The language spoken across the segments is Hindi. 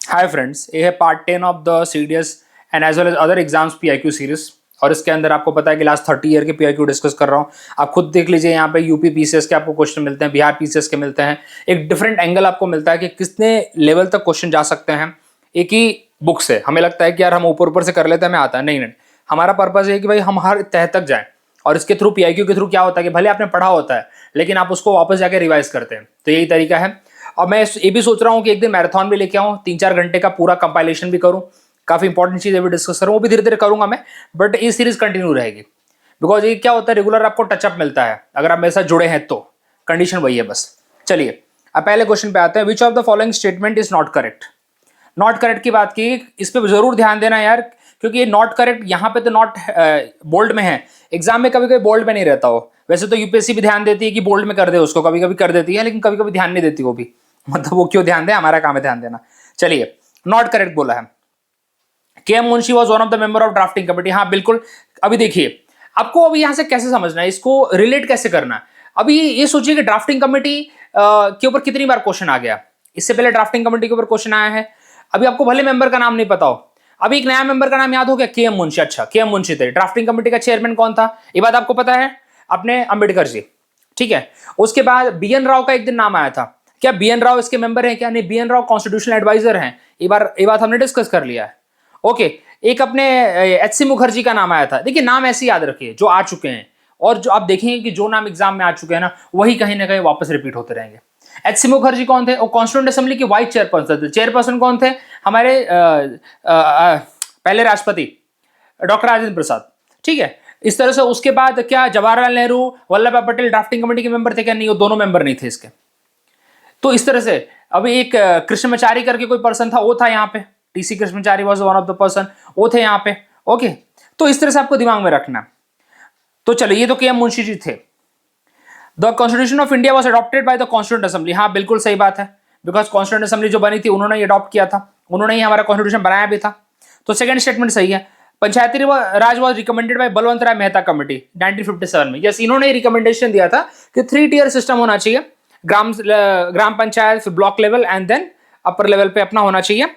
हाय फ्रेंड्स, ये है part 10 of the CDS and as well as other exams PIQ series. और इसके अंदर आपको पता है कि लास्ट 30 ईयर के पीआईक्यू डिस्कस कर रहा हूँ। आप खुद देख लीजिए, यहाँ पे यूपी पीसीएस के आपको क्वेश्चन मिलते हैं, बिहार पीसीएस के मिलते हैं। एक डिफरेंट एंगल आपको मिलता है कि कितने लेवल तक क्वेश्चन जा सकते हैं एक ही बुक से। हमें लगता है कि यार हम ऊपर ऊपर से कर लेते हैं, हमें आता है। नहीं, हमारा पर्पज है कि भाई हम हर तह तक जाएं। और इसके थ्रू पीआईक्यू के थ्रू क्या होता है कि भले आपने पढ़ा होता है लेकिन आप उसको वापस जाके रिवाइज करते हैं। तो यही तरीका है। और मैं ये भी सोच रहा हूँ कि एक दिन मैराथन भी लेके आऊँ, 3-4 घंटे का पूरा कंपाइलेशन भी करूँ, काफी इंपॉर्टेंट चीजें भी डिस्कस करूँ, वो भी धीरे धीरे करूंगा मैं। बट ये सीरीज कंटिन्यू रहेगी बिकॉज ये क्या होता है, रेगुलर आपको टचअप मिलता है अगर आप मेरे साथ जुड़े हैं तो। कंडीशन वही है बस। चलिए अब पहले क्वेश्चन पे आते हैं। विच of the following statement is not correct. Not correct की बात की, इस पर जरूर ध्यान देना यार, क्योंकि ये नॉट करेक्ट यहाँ पे तो नॉट बोल्ड में है। एग्जाम में कभी कभी बोल्ड में नहीं रहता हो। वैसे तो यूपीएससी भी ध्यान देती है कि बोल्ड में कर दे उसको, कभी कभी कर देती है, लेकिन कभी कभी ध्यान नहीं देती वो भी। मतलब वो क्यों ध्यान दे, हमारा काम है ध्यान देना। चलिए, नॉट करेक्ट बोला है। K M Munshi was one of the member of drafting committee. हाँ बिल्कुल। अभी देखिए, आपको अभी यहां से कैसे समझना है, इसको रिलेट कैसे करना है। अभी ये सोचिए कि ड्राफ्टिंग कमेटी के ऊपर कितनी बार क्वेश्चन आ गया। इससे पहले ड्राफ्टिंग कमेटी के ऊपर क्वेश्चन आया है। अभी आपको भले मेंबर का नाम नहीं पता हो, अभी एक नया मेंबर का नाम याद हो गया, के एम मुंशी। अच्छा, के एम मुंशी थे। ड्राफ्टिंग कमेटी का चेयरमैन कौन था, ये बात आपको पता है, अपने अंबेडकर जी। ठीक है। उसके बाद बी एन राव का एक दिन नाम आया था। क्या बी एन राव इसके मेंबर हैं क्या? नहीं, B N Rao constitutional adviser हैं। ये बात हमने डिस्कस कर लिया है। ओके। एक अपने एच सी मुखर्जी का नाम आया था। देखिए, नाम ऐसे याद रखिए जो आ चुके हैं, और जो आप देखेंगे कि जो नाम एग्जाम में आ चुके हैं ना, वही कहीं ना कहीं वापस रिपीट होते रहेंगे। एच सी मुखर्जी कौन थे? वो कॉन्स्टिट्यूंट असेंबली के वाइस चेयरपर्सन थे। चेयरपर्सन कौन थे? हमारे पहले राष्ट्रपति डॉक्टर राजेंद्र प्रसाद। ठीक है। इस तरह से उसके बाद क्या जवाहरलाल नेहरू, वल्लभ भाई पटेल ड्राफ्टिंग कमेटी के मेंबर थे क्या? नहीं, वो दोनों मेंबर नहीं थे इसके। तो इस तरह से अभी एक कृष्णमाचारी करके कोई पर्सन था, वो था यहाँ पे। TC Krishnamachari was one of the person, वो थे यहाँ पे। ओके। तो इस तरह से आपको दिमाग में रखना। तो चलो, ये तो के एम मुंशी जी थे। The constitution of India was adopted by the constituent assembly. हाँ बिल्कुल सही बात है, बिकॉज कॉन्स्टिट्यूंट असेंबली जो बनी थी उन्होंने ये अडॉप्ट किया था, उन्होंने ही हमारा कॉन्स्टिट्यूशन बनाया भी था। तो सेकंड स्टेटमेंट सही है। Panchayati Raj was recommended by Balwant Rai Mehta committee 1957 में। यस, इन्होंने रिकमेंडेशन दिया था कि 3 टियर सिस्टम होना चाहिए। Gram Panchayat, block level and then upper level पे अपना होना चाहिए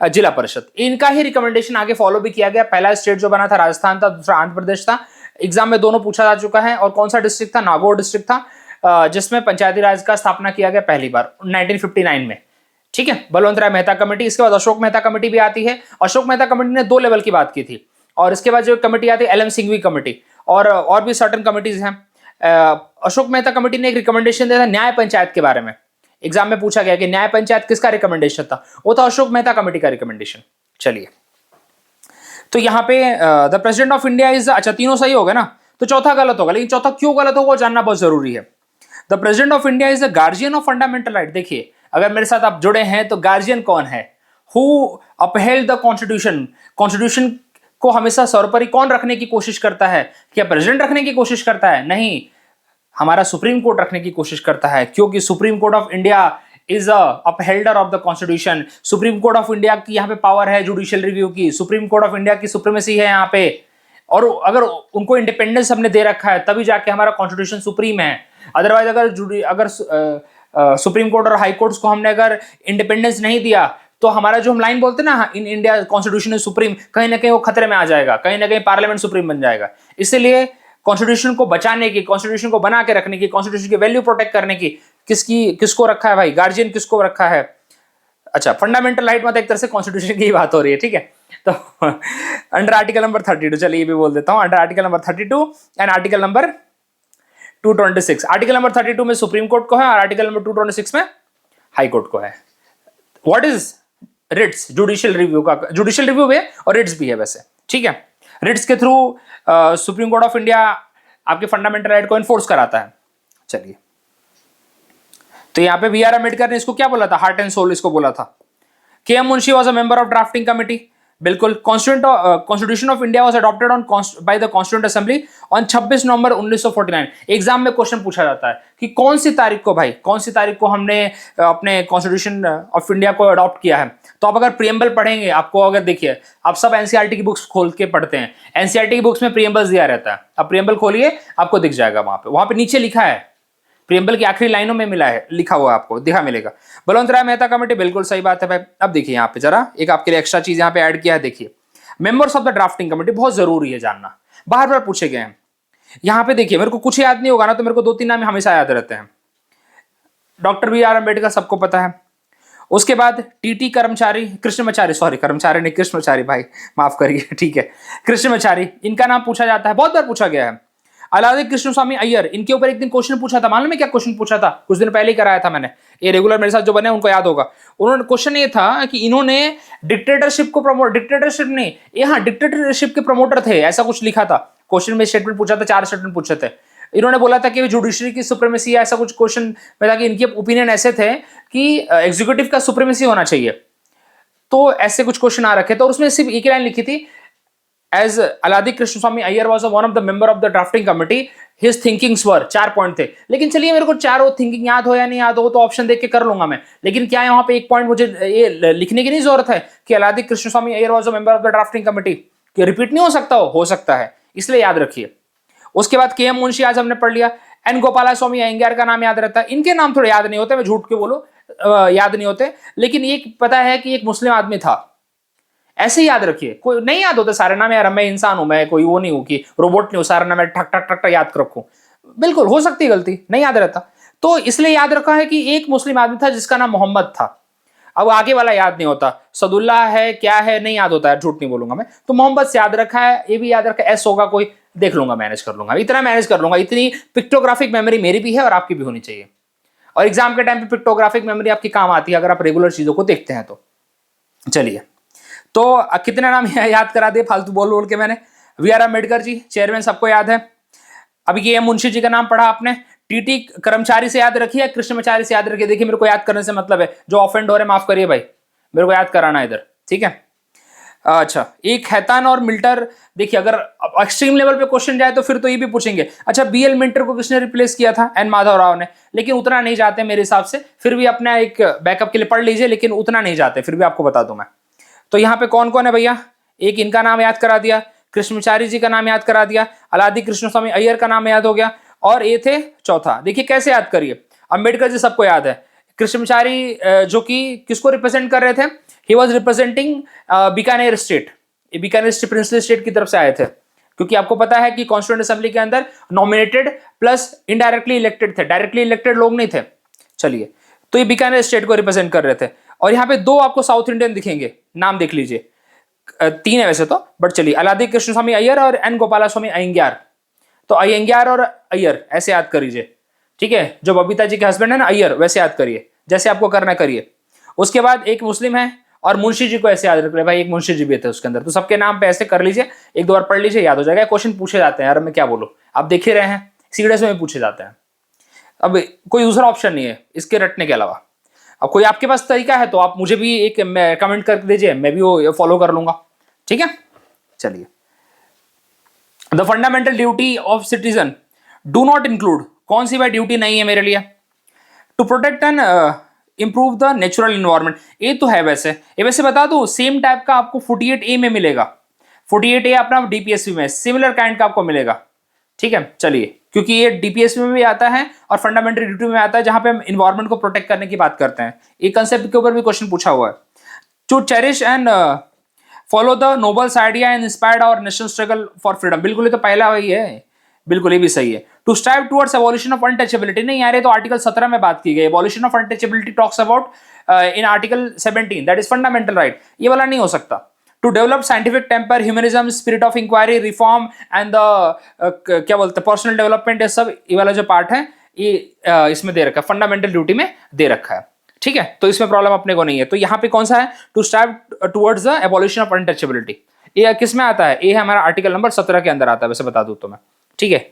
जिला परिषद। इनका ही रिकमेंडेशन आगे फॉलो भी किया गया। पहला स्टेट जो बना था राजस्थान था, दूसरा आंध्र प्रदेश था। एग्जाम में दोनों पूछा जा चुका है। और कौन सा डिस्ट्रिक्ट था? नागौर डिस्ट्रिक्ट था, जिसमें पंचायती राज का स्थापना किया गया पहली बार 1959 में। ठीक है। बलवंत राय मेहता कमेटी। इसके बाद अशोक मेहता कमेटी भी आती है। अशोक मेहता कमेटी ने 2 लेवल की बात की थी। और इसके बाद जो कमेटी आती है एल एम सिंघवी कमेटी, और भी सर्टन कमिटीज हैं। अशोक मेहता कमेटी ने एक रिकमेंडेशन दिया था न्याय पंचायत के बारे में। एग्जाम में पूछा गया कि न्याय पंचायत किसका रिकमेंडेशन था? वो था अशोक मेहता कमेटी का रिकमेंडेशन। चलिए, तो यहाँ पे the president of India is, अच्छा तीनों सही हो गए ना, तो चौथा गलत होगा। लेकिन चौथा क्यों गलत होगा जानना बहुत जरूरी है। The president of India is the guardian of fundamental right. देखिए, अगर मेरे साथ आप जुड़े हैं तो गार्जियन कौन है? Who upheld the constitution. Constitution को हमेशा सर्वोपरि कौन रखने की कोशिश करता है? क्या प्रेसिडेंट रखने की कोशिश करता है? नहीं, हमारा सुप्रीम कोर्ट रखने की कोशिश करता है, क्योंकि Supreme Court of India is a upholder of the constitution. Supreme Court of India की यहाँ पे पावर है जुडिशियल रिव्यू की। सुप्रीम कोर्ट ऑफ इंडिया की सुप्रीमेसी है यहाँ पे। और अगर उनको इंडिपेंडेंस हमने दे रखा है तभी जाके हमारा कॉन्स्टिट्यूशन सुप्रीम है। अदरवाइज अगर सुप्रीम कोर्ट और हाई कोर्ट्स को हमने अगर इंडिपेंडेंस नहीं दिया तो हमारा जो हम लाइन बोलते हैं ना, in India constitution is supreme, कहीं ना कहीं वो खतरे में आ जाएगा, कहीं ना कहीं पार्लियामेंट सुप्रीम बन जाएगा। इसलिए कॉन्स्टिट्यूशन को बचाने की, कॉन्स्टिट्यूशन को बना के रखने की, कॉन्स्टिट्यूशन की वैल्यू प्रोटेक्ट करने की किसको रखा है भाई? गार्जियन किसको रखा है? अच्छा, फंडामेंटल राइट मतलब एक तरह से कॉन्स्टिट्यूशन की बात हो रही है। ठीक है। तो अंडर आर्टिकल नंबर 32, चलिए ये भी बोल देता हूं, under article number 32 and article number 226। Article number 32 में सुप्रीम कोर्ट को है और आर्टिकल नंबर 226 में हाई कोर्ट को है। What is writs? Judicial review का, जुडिशियल रिव्यू भी है और रिट्स भी है वैसे। ठीक है। रिट्स के through supreme Court of India आपके फंडामेंटल राइट को एनफोर्स कराता है। चलिए, तो यहां पे बी आर अम्बेडकर ने इसको क्या बोला था? हार्ट एंड सोल इसको बोला था। K M Munshi was a member of drafting committee. बिल्कुल। Constitution of India was adopted on by the constituent assembly on 26 November 1949। Exam में क्वेश्चन पूछा जाता है कि कौन सी तारीख को भाई, कौन सी तारीख को हमने अपने कॉन्स्टिट्यूशन ऑफ इंडिया को अडॉप्ट किया है। तो आप अगर प्रियम्बल पढ़ेंगे, आपको अगर देखिए, आप सब एनसीईआरटी की बुक्स खोल के पढ़ते हैं, एनसीईआरटी की बुक्स में प्रियम्बल्स दिया रहता है। अब प्रियम्बल खोलिए, आपको दिख जाएगा, वहां पे नीचे लिखा है प्रियम्बल की आखिरी लाइनों में मिला है, लिखा हुआ आपको दिखा मिलेगा। बलवंत राय मेहता कमेटी, बिल्कुल सही बात है भाई। अब देखिए यहाँ पे जरा एक आपके लिए एक्स्ट्रा चीज यहाँ पे ऐड किया है, देखिए members of the drafting committee, बहुत जरूरी है जानना, बार बार पूछे गए हैं। यहाँ पे देखिए मेरे को कुछ याद नहीं होगा ना, तो मेरे को 2-3 नाम हमेशा याद रहते हैं। डॉक्टर बी आर अम्बेडकर सबको पता है। उसके बाद टीटी कर्मचारी कृष्णमाचारी, सॉरी कर्मचारी नहीं कृष्णमाचारी भाई, माफ करिए, ठीक है कृष्णमाचारी, इनका नाम पूछा जाता है, बहुत बार पूछा गया है। अलादि कृष्ण स्वामी अय्यर, इनके ऊपर एक दिन क्वेश्चन पूछा था, मालूम है क्या क्वेश्चन पूछा था? कुछ दिन पहले ही कराया था मैंने, ये रेगुलर मेरे साथ जो बने उनको याद होगा। उन्होंने क्वेश्चन ये था कि इन्होंने डिक्टेटरशिप को प्रमोट, डिक्टेटरशिप नहीं, यहाँ डिक्टेटरशिप के प्रमोटर थे, ऐसा कुछ लिखा था क्वेश्चन में। स्टेटमेंट पूछा था, 4 स्टेटमेंट पूछे थे। इन्होंने बोला था कि जुडिशरी की सुप्रीमेसी, ऐसा कुछ क्वेश्चन में था कि इनके ओपिनियन ऐसे थे कि एग्जीक्यूटिव का सुप्रीमेसी होना चाहिए। तो ऐसे कुछ क्वेश्चन आ रखे थे, और उसमें सिर्फ एक लाइन लिखी थी, as Alladi Krishnaswami Ayyar was one of the member of the drafting committee, his thinkings were, 4 point थे। लेकिन चलिए मेरे को चारों थिंकिंग याद हो या नहीं याद हो तो ऑप्शन देख के कर लूंगा मैं, लेकिन क्या यहाँ पे एक पॉइंट मुझे ये लिखने की नहीं जरूरत है कि Alladi Krishnaswami Ayyar was a member of the drafting committee? कि रिपीट नहीं हो सकता, हो सकता है, इसलिए याद रखिए। उसके बाद के एम मुंशी आज हमने पढ़ लिया। एन गोपाला स्वामी अयंगार का नाम याद रहता है, इनके नाम थोड़े याद नहीं होते, मैं झूठ के बोलूं याद नहीं होते, लेकिन ये पता है कि एक मुस्लिम आदमी था, ऐसे ही याद रखिए। कोई नहीं याद होते सारे नाम, यार मैं इंसान हूं, मैं कोई वो नहीं हूं कि रोबोट नहीं हूं, सारा नाम मैं ठक ठक ठक याद रखूं, बिल्कुल हो सकती है गलती, नहीं याद रहता। तो इसलिए याद रखा है कि एक मुस्लिम आदमी था जिसका नाम मोहम्मद था। अब आगे वाला याद नहीं होता, सदुल्ला है क्या है नहीं याद होता है, झूठ नहीं बोलूंगा मैं, तो मोहम्मद से याद रखा है, ये भी याद रखा है, एस होगा कोई, देख लूंगा, मैनेज कर लूंगा, इतना मैनेज कर लूंगा। इतनी पिक्टोग्राफिक मेमोरी मेरी भी है और आपकी भी होनी चाहिए, और एग्जाम के टाइम पे पिक्टोग्राफिक मेमोरी आपकी काम आती है अगर आप रेगुलर चीजों को देखते हैं तो। चलिए, तो कितने नाम याद करा दिए फालतू बोल बोल के मैंने। We are Ambedkar ji chairman, सबको याद है। अभी ये मुंशी जी का नाम पढ़ा आपने। टीटी कर्मचारी से याद रखिए, कृष्णमाचारी से याद रखिए। देखिए मेरे को याद करने से मतलब है, जो ऑफेंड हो रहे माफ करिए भाई, मेरे को याद कराना इधर, ठीक है। अच्छा, एक हैतान और मिल्टर, देखिए अगर एक्सट्रीम लेवल पे क्वेश्चन जाए तो फिर तो ये भी पूछेंगे। अच्छा, बीएल मिंटर को किसने रिप्लेस किया था? एन माधव राव ने, लेकिन उतना नहीं जाते मेरे हिसाब से, फिर भी अपना एक बैकअप के लिए पढ़ लीजिए, लेकिन उतना नहीं जाते, फिर भी आपको बता दूं मैं। तो यहाँ पे कौन कौन है भैया, एक इनका नाम याद करा दिया, कृष्णमाचारी जी का नाम याद करा दिया, अलादि कृष्ण स्वामी अय्यर का नाम याद हो गया, और ये थे चौथा। देखिए कैसे याद करिए, अम्बेडकर जी सबको याद है। कृष्णमाचारी जो कि किसको रिप्रेजेंट कर रहे थे, he was representing Bikaner state, Bikaner state princely state की तरफ से आए थे, क्योंकि आपको पता है कि कॉन्स्टिट्यूएंट असेंबली के अंदर नॉमिनेटेड प्लस इनडायरेक्टली इलेक्टेड थे, डायरेक्टली इलेक्टेड लोग नहीं थे। चलिए, तो ये बीकानेर स्टेट को रिप्रेजेंट कर रहे थे। और यहाँ पे 2 आपको साउथ इंडियन दिखेंगे, नाम देख लीजिए, 3 है वैसे तो, बट चलिए, अलादि कृष्ण स्वामी अय्यर और एन गोपाला स्वामी अयंगार। तो अयंगार और अय्यर ऐसे याद कर लीजिए, ठीक है, जो बबीता जी के हस्बैंड है ना अय्यर, वैसे याद करिए, जैसे आपको करना करिए। उसके बाद एक मुस्लिम है, और मुंशी जी को ऐसे याद रख रहे भाई, एक मुंशी जी भी थे उसके अंदर, तो सबके नाम पे ऐसे कर लीजिए, 1-2 बार पढ़ लीजिए, याद हो जाएगा। क्वेश्चन पूछे जाते हैं यार, मैं क्या बोलूं, आप देख ही रहे हैं, सीडीएस में पूछे जाते हैं। अब कोई दूसरा ऑप्शन नहीं है इसके रटने के अलावा। अब कोई आपके पास तरीका है तो आप मुझे भी एक कमेंट कर दीजिए, मैं भी वो फॉलो कर लूंगा, ठीक है। चलिए, the fundamental duty of citizen do not include, कौन सी भाई ड्यूटी नहीं है मेरे लिए? To protect and improve the natural environment, ये तो है वैसे, ये वैसे बता दूं सेम टाइप का आपको 48A में मिलेगा, 48A अपना डीपीएससी में सिमिलर काइंड का आपको मिलेगा, ठीक है। चलिए, क्योंकि ये डीपीएससी में भी आता है और फंडामेंटल ड्यूटी में आता है, जहां पे हम इन्वायरमेंट को प्रोटेक्ट करने की बात करते हैं, एक कंसेप्ट के ऊपर भी क्वेश्चन पूछा हुआ है। To cherish and follow the nobles idea and inspired our national struggle for freedom, बिल्कुल ये तो पहला वही है, बिल्कुल ये भी सही है। To strive towards abolition of untouchability, नहीं यार ये तो आर्टिकल 17 में बात की गई, abolition of untouchability talks about in article 17, that is fundamental right, ये वाला नहीं हो सकता। To develop scientific temper, humanism, spirit of inquiry, reform and the क्या बोलते हैं पर्सनल डेवलपमेंट, ये सब ये वाला जो पार्ट है ये इसमें दे रखा है, फंडामेंटल ड्यूटी में दे रखा है, ठीक है। तो इसमें प्रॉब्लम अपने को नहीं है। तो यहाँ पे कौन सा है, to strive towards the abolition of untouchability, ये किस में आता है, ये है हमारा आर्टिकल नंबर 17 के अंदर आता है, वैसे बता दूं तो मैं, ठीक है।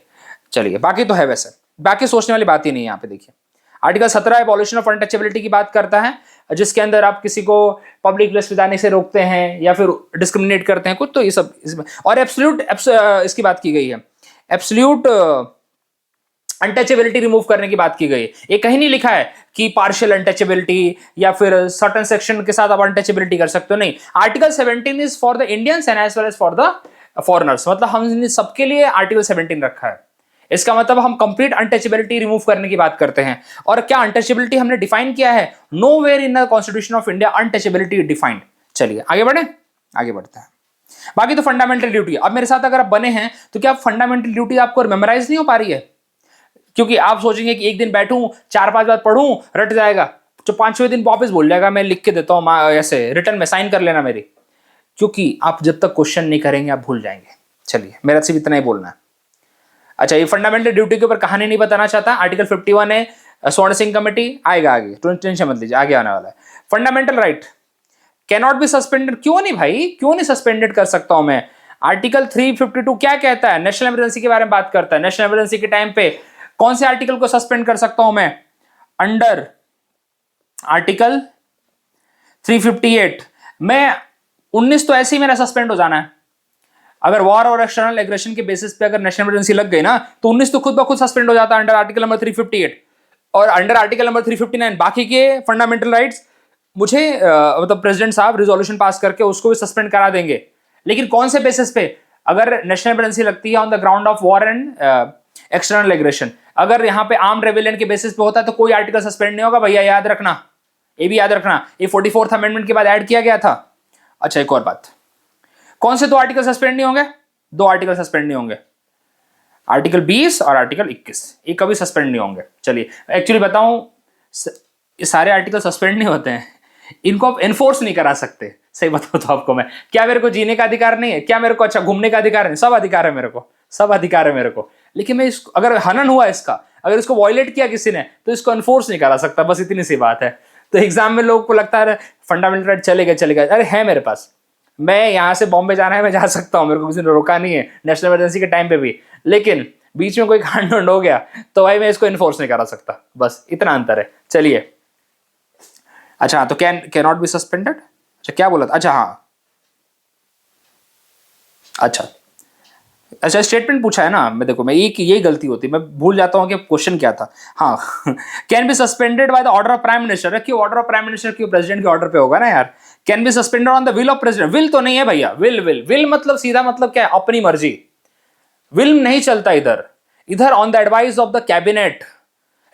चलिए, बाकी तो है वैसे, बाकी सोचने वाली बात ही नहीं है यहाँ पे। देखिए आर्टिकल 17 एबॉलिशन ऑफ अनटचेबिलिटी की बात करता है, जिसके अंदर आप किसी को पब्लिक प्लेस पे जाने से रोकते हैं या फिर डिस्क्रिमिनेट करते हैं कुछ, तो ये सब इसमें। और एब्सोल्यूट इसकी बात की गई है, एब्सोल्यूट अनटचेबिलिटी रिमूव करने की बात की गई है। ये कहीं नहीं लिखा है कि पार्शियल अनटचेबिलिटी या फिर सर्टेन सेक्शन के साथ आप अनटचेबिलिटी कर सकते हो, नहीं। Article 17 is for the Indians and as well as for the foreigners, मतलब हम सबके लिए आर्टिकल 17 रखा है। इसका मतलब हम कंप्लीट अनटचेबिलिटी रिमूव करने की बात करते हैं। और क्या अनटचेबिलिटी हमने डिफाइन किया है? Nowhere in the constitution of India untouchability defined. चलिए आगे बढ़े, आगे बढ़ते हैं। बाकी तो फंडामेंटल ड्यूटी, अब मेरे साथ अगर आप बने हैं तो क्या फंडामेंटल ड्यूटी आपको मेमोराइज नहीं हो पा रही है? क्योंकि आप सोचेंगे कि एक दिन बैठूं 4-5 बार पढ़ूं रट जाएगा, जो 5वें दिन वापस भूल जाएगा, मैं लिख के देता हूं ऐसे रिटर्न में साइन कर लेना मेरी। क्योंकि आप जब तक क्वेश्चन नहीं करेंगे आप भूल जाएंगे। चलिए मेरा सिर्फ इतना ही बोलना है। अच्छा, ये फंडामेंटल ड्यूटी के ऊपर कहानी नहीं बताना चाहता, आर्टिकल 51 है, स्वर्ण सिंह कमेटी आएगा आगे, टेंशन मत लीजिए, आगे आने वाला है। Fundamental right can not be suspended, क्यों नहीं भाई, क्यों नहीं सस्पेंडेड कर सकता हूं मैं? आर्टिकल 352 क्या कहता है? नेशनल इमरजेंसी के बारे में बात करता है। नेशनल इमरजेंसी के टाइम पे कौन से आर्टिकल को सस्पेंड कर सकता हूं मैं? अंडर आर्टिकल 358 मैं 19 तो ऐसे ही मेरा सस्पेंड हो जाना है। अगर वॉर और एक्सटर्नल एग्रेशन के बेसिस पे अगर नेशनल इमरजेंसी लग गई ना तो 19 तो खुद ब खुद सस्पेंड हो जाता है अंडर आर्टिकल नंबर 358 और अंडर आर्टिकल नंबर 359। बाकी के फंडामेंटल राइट्स मुझे मतलब प्रेसिडेंट साहब रिजोल्यूशन पास करके उसको भी सस्पेंड करा देंगे। लेकिन कौन से बेसिस पे? अगर नेशनल इमरजेंसी लगती है on the ground of war and external aggression. अगर यहां पे आर्म रेबेलियन के बेसिस पे होता है तो कोई आर्टिकल सस्पेंड नहीं होगा भैया, याद रखना, ये भी याद रखना। ये 44th अमेंडमेंट के बाद ऐड किया गया था। अच्छा, एक और बात, कौन से 2 आर्टिकल सस्पेंड नहीं होंगे? 2 आर्टिकल सस्पेंड नहीं होंगे, आर्टिकल 20 और आर्टिकल 21, ये कभी सस्पेंड नहीं होंगे। चलिए एक्चुअली बताऊं, ये सारे आर्टिकल सस्पेंड नहीं होते हैं, इनको आप एनफोर्स नहीं करा सकते। सही बताओ तो आपको मैं, क्या मेरे को जीने का अधिकार नहीं है? क्या मेरे को अच्छा घूमने का अधिकार नहीं? सब अधिकार है मेरे को, सब अधिकार है मेरे को। लेकिन मैं इसको अगर हनन हुआ इसका, अगर इसको वॉयलेट किया किसी ने तो इसको एनफोर्स नहीं करा सकता, बस इतनी सी बात है। तो एग्जाम में लोगों को लगता है फंडामेंटल राइट चलेगा, अरे है मेरे पास, मैं यहां से बॉम्बे जाना है मैं जा सकता हूं, मेरे को किसी ने रोका नहीं है नेशनल इमरजेंसी के टाइम पे भी। लेकिन बीच में कोई कांड हो गया तो भाई मैं इसको इन्फोर्स नहीं करा सकता, बस इतना अंतर है। चलिए अच्छा, तो कैन नॉट बी सस्पेंडेड। अच्छा क्या बोला था? अच्छा हाँ, अच्छा स्टेटमेंट पूछा है ना, मैं देखो मैं यही गलती होती है, मैं भूल जाता हूं कि क्वेश्चन क्या था। हाँ can be suspended by the order of prime minister. क्यों ऑर्डर ऑफ प्राइम मिनिस्टर? क्यों प्रेसिडेंट के ऑर्डर पे होगा ना यार। Can be suspended on the will of president. Will तो नहीं है भैया, विल मतलब सीधा मतलब क्या है? अपनी मर्जी। विल नहीं चलता इधर, इधर on the advice of the cabinet,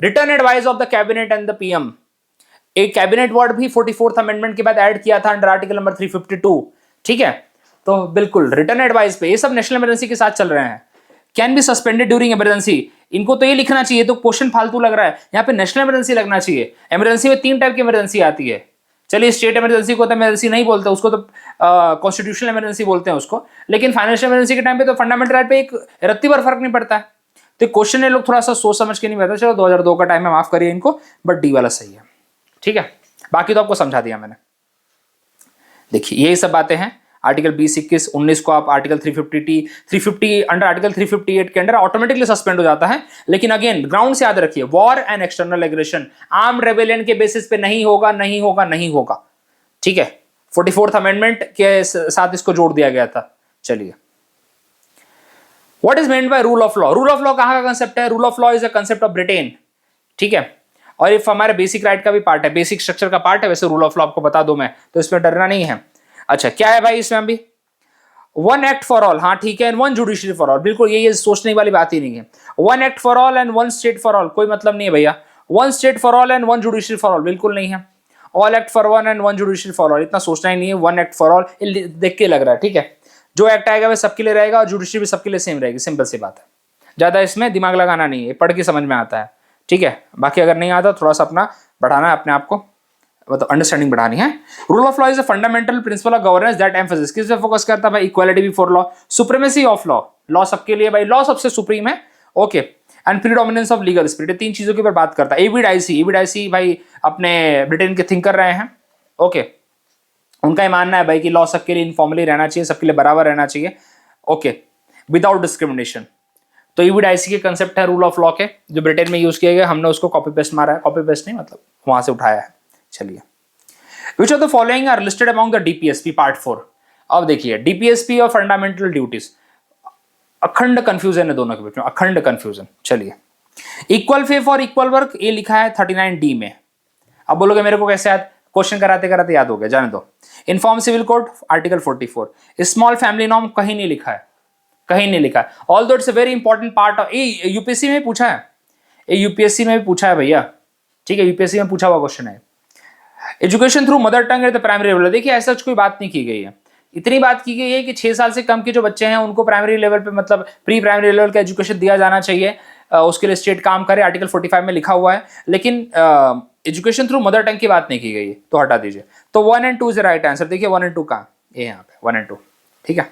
return advice of the cabinet and the PM. एक कैबिनेट वर्ड भी 44th अमेंडमेंट के बाद ऐड किया था अंडर आर्टिकल नंबर 352। ठीक है, तो बिल्कुल रिटर्न एडवाइस पे, ये सब नेशनल इमरजेंसी के साथ चल रहे हैं। Can be suspended during emergency, इनको तो ये लिखना चाहिए, तो क्वेश्चन फालतू लग रहा है, यहाँ पे नेशनल इमरजेंसी लगना चाहिए। इमरजेंसी में 3 टाइप की इमरजेंसी आती है। चलिए स्टेट इमरजेंसी को तो इमरजेंसी नहीं बोलते, उसको तो कॉन्स्टिट्यूशनल इमरजेंसी बोलते हैं उसको। लेकिन फाइनेंशियल इमरजेंसी के टाइम पे तो फंडामेंटल राइट पे एक रत्ती भर फर्क नहीं पड़ता है। तो क्वेश्चन ये लोग थोड़ा सा सोच समझ के नहीं बताते। चलो 2002 का टाइम है, माफ करिए इनको, बट डी वाला सही है। ठीक है, बाकी तो आपको समझा दिया मैंने। देखिए यही सब बातें हैं। आर्टिकल 20, 21, 19 को आप आर्टिकल 350 अंडर आर्टिकल 358 के अंडर ऑटोमेटिकली सस्पेंड हो जाता है। लेकिन अगेन ग्राउंड से याद रखिए, war and external aggression arm rebellion के बेसिस पे नहीं होगा, नहीं होगा, नहीं होगा। ठीक है, 44th अमेंडमेंट के साथ इसको जोड़ दिया गया था। चलिए, what is meant by rule of law? Rule of law कहां का कंसेप्ट है? Rule of law is a concept of Britain. ठीक है, और ये हमारे बेसिक राइट का भी पार्ट है, बेसिक स्ट्रक्चर का पार्ट है। वैसे रूल ऑफ लॉ आपको बता दूं मैं, तो इसमें डरना नहीं है। अच्छा क्या है भाई इसमें अभी? 1 एक्ट फॉर ऑल, हाँ ठीक है, एंड 1 जुडिशरी फॉर ऑल। बिल्कुल ये सोचने वाली बात ही नहीं है। 1 act for all and 1 state for all, कोई मतलब नहीं है भैया। 1 state for all and 1 judiciary for all, बिल्कुल नहीं है। All act for 1 and 1 judiciary for all, इतना सोचना ही नहीं है। 1 एक्ट फॉर ऑल देख के लग रहा है। ठीक है, जो एक्ट आएगा वह सबके लिए रहेगा और जुडिशरी भी सबके लिए सेम रहेगी, सिंपल सी बात है। ज्यादा इसमें दिमाग लगाना नहीं है, पढ़ के समझ में आता है। ठीक है, बाकी अगर नहीं आता थोड़ा सा अपना बढ़ाना है अपने आप को, मतलब अंडरस्टैंडिंग बढ़ानी है। Rule of law is a fundamental principle of governance that emphasis, किस पे फोकस करता है भाई? Equality before law, supremacy of law, law सबके लिए भाई, लॉ सबसे सुप्रीम है। Okay, and predominance of legal spirit, 3 चीजों के ऊपर बात करता है। एविडाइसी भाई अपने ब्रिटेन के थिंकर रहे हैं। ओके, उनका ये मानना है भाई कि लॉ सबके लिए इनफॉर्मली रहना चाहिए, सबके लिए बराबर रहना चाहिए। Okay, without discrimination. तो एविडाइसी के कंसेप्ट है रूल ऑफ लॉ के, जो ब्रिटेन में यूज किए गए, हमने उसको कॉपी पेस्ट मारा है, कॉपी पेस्ट नहीं मतलब वहां से उठाया है। चलिए, which of the following are listed among the DPSP part 4। अब देखिए डीपीएसपी और फंडामेंटल ड्यूटीज, अखंड कंफ्यूजन है दोनों के बीच में, अखंड कंफ्यूजन। चलिए, equal pay for equal work, ये लिखा है 39D में। अब बोलोगे मेरे को कैसे याद? क्वेश्चन कराते कराते याद हो गया, जाने दो। Uniform civil code article 44। Small family norm कहीं नहीं लिखा है, कहीं नहीं लिखा है। ऑल दो it's a very important part of, ये यूपीएससी में पूछा है, ये यूपीएससी में भी पूछा है भैया, ठीक है, यूपीएससी में पूछा हुआ क्वेश्चन है। Education through mother tongue at the primary level, देखिए ऐसा कोई बात नहीं की गई है, इतनी बात की गई है कि 6 साल से कम के जो बच्चे हैं उनको प्राइमरी लेवल पे मतलब प्री प्राइमरी लेवल का एजुकेशन दिया जाना चाहिए, उसके लिए स्टेट काम करे, आर्टिकल 45 में लिखा हुआ है, लेकिन एजुकेशन थ्रू मदर टंग की बात नहीं की गई है, तो हटा दीजिए। तो 1 और 2 इज द राइट आंसर। देखिए 1 और 2 कहाँ, ये यहाँ पे 1 और 2, ठीक है।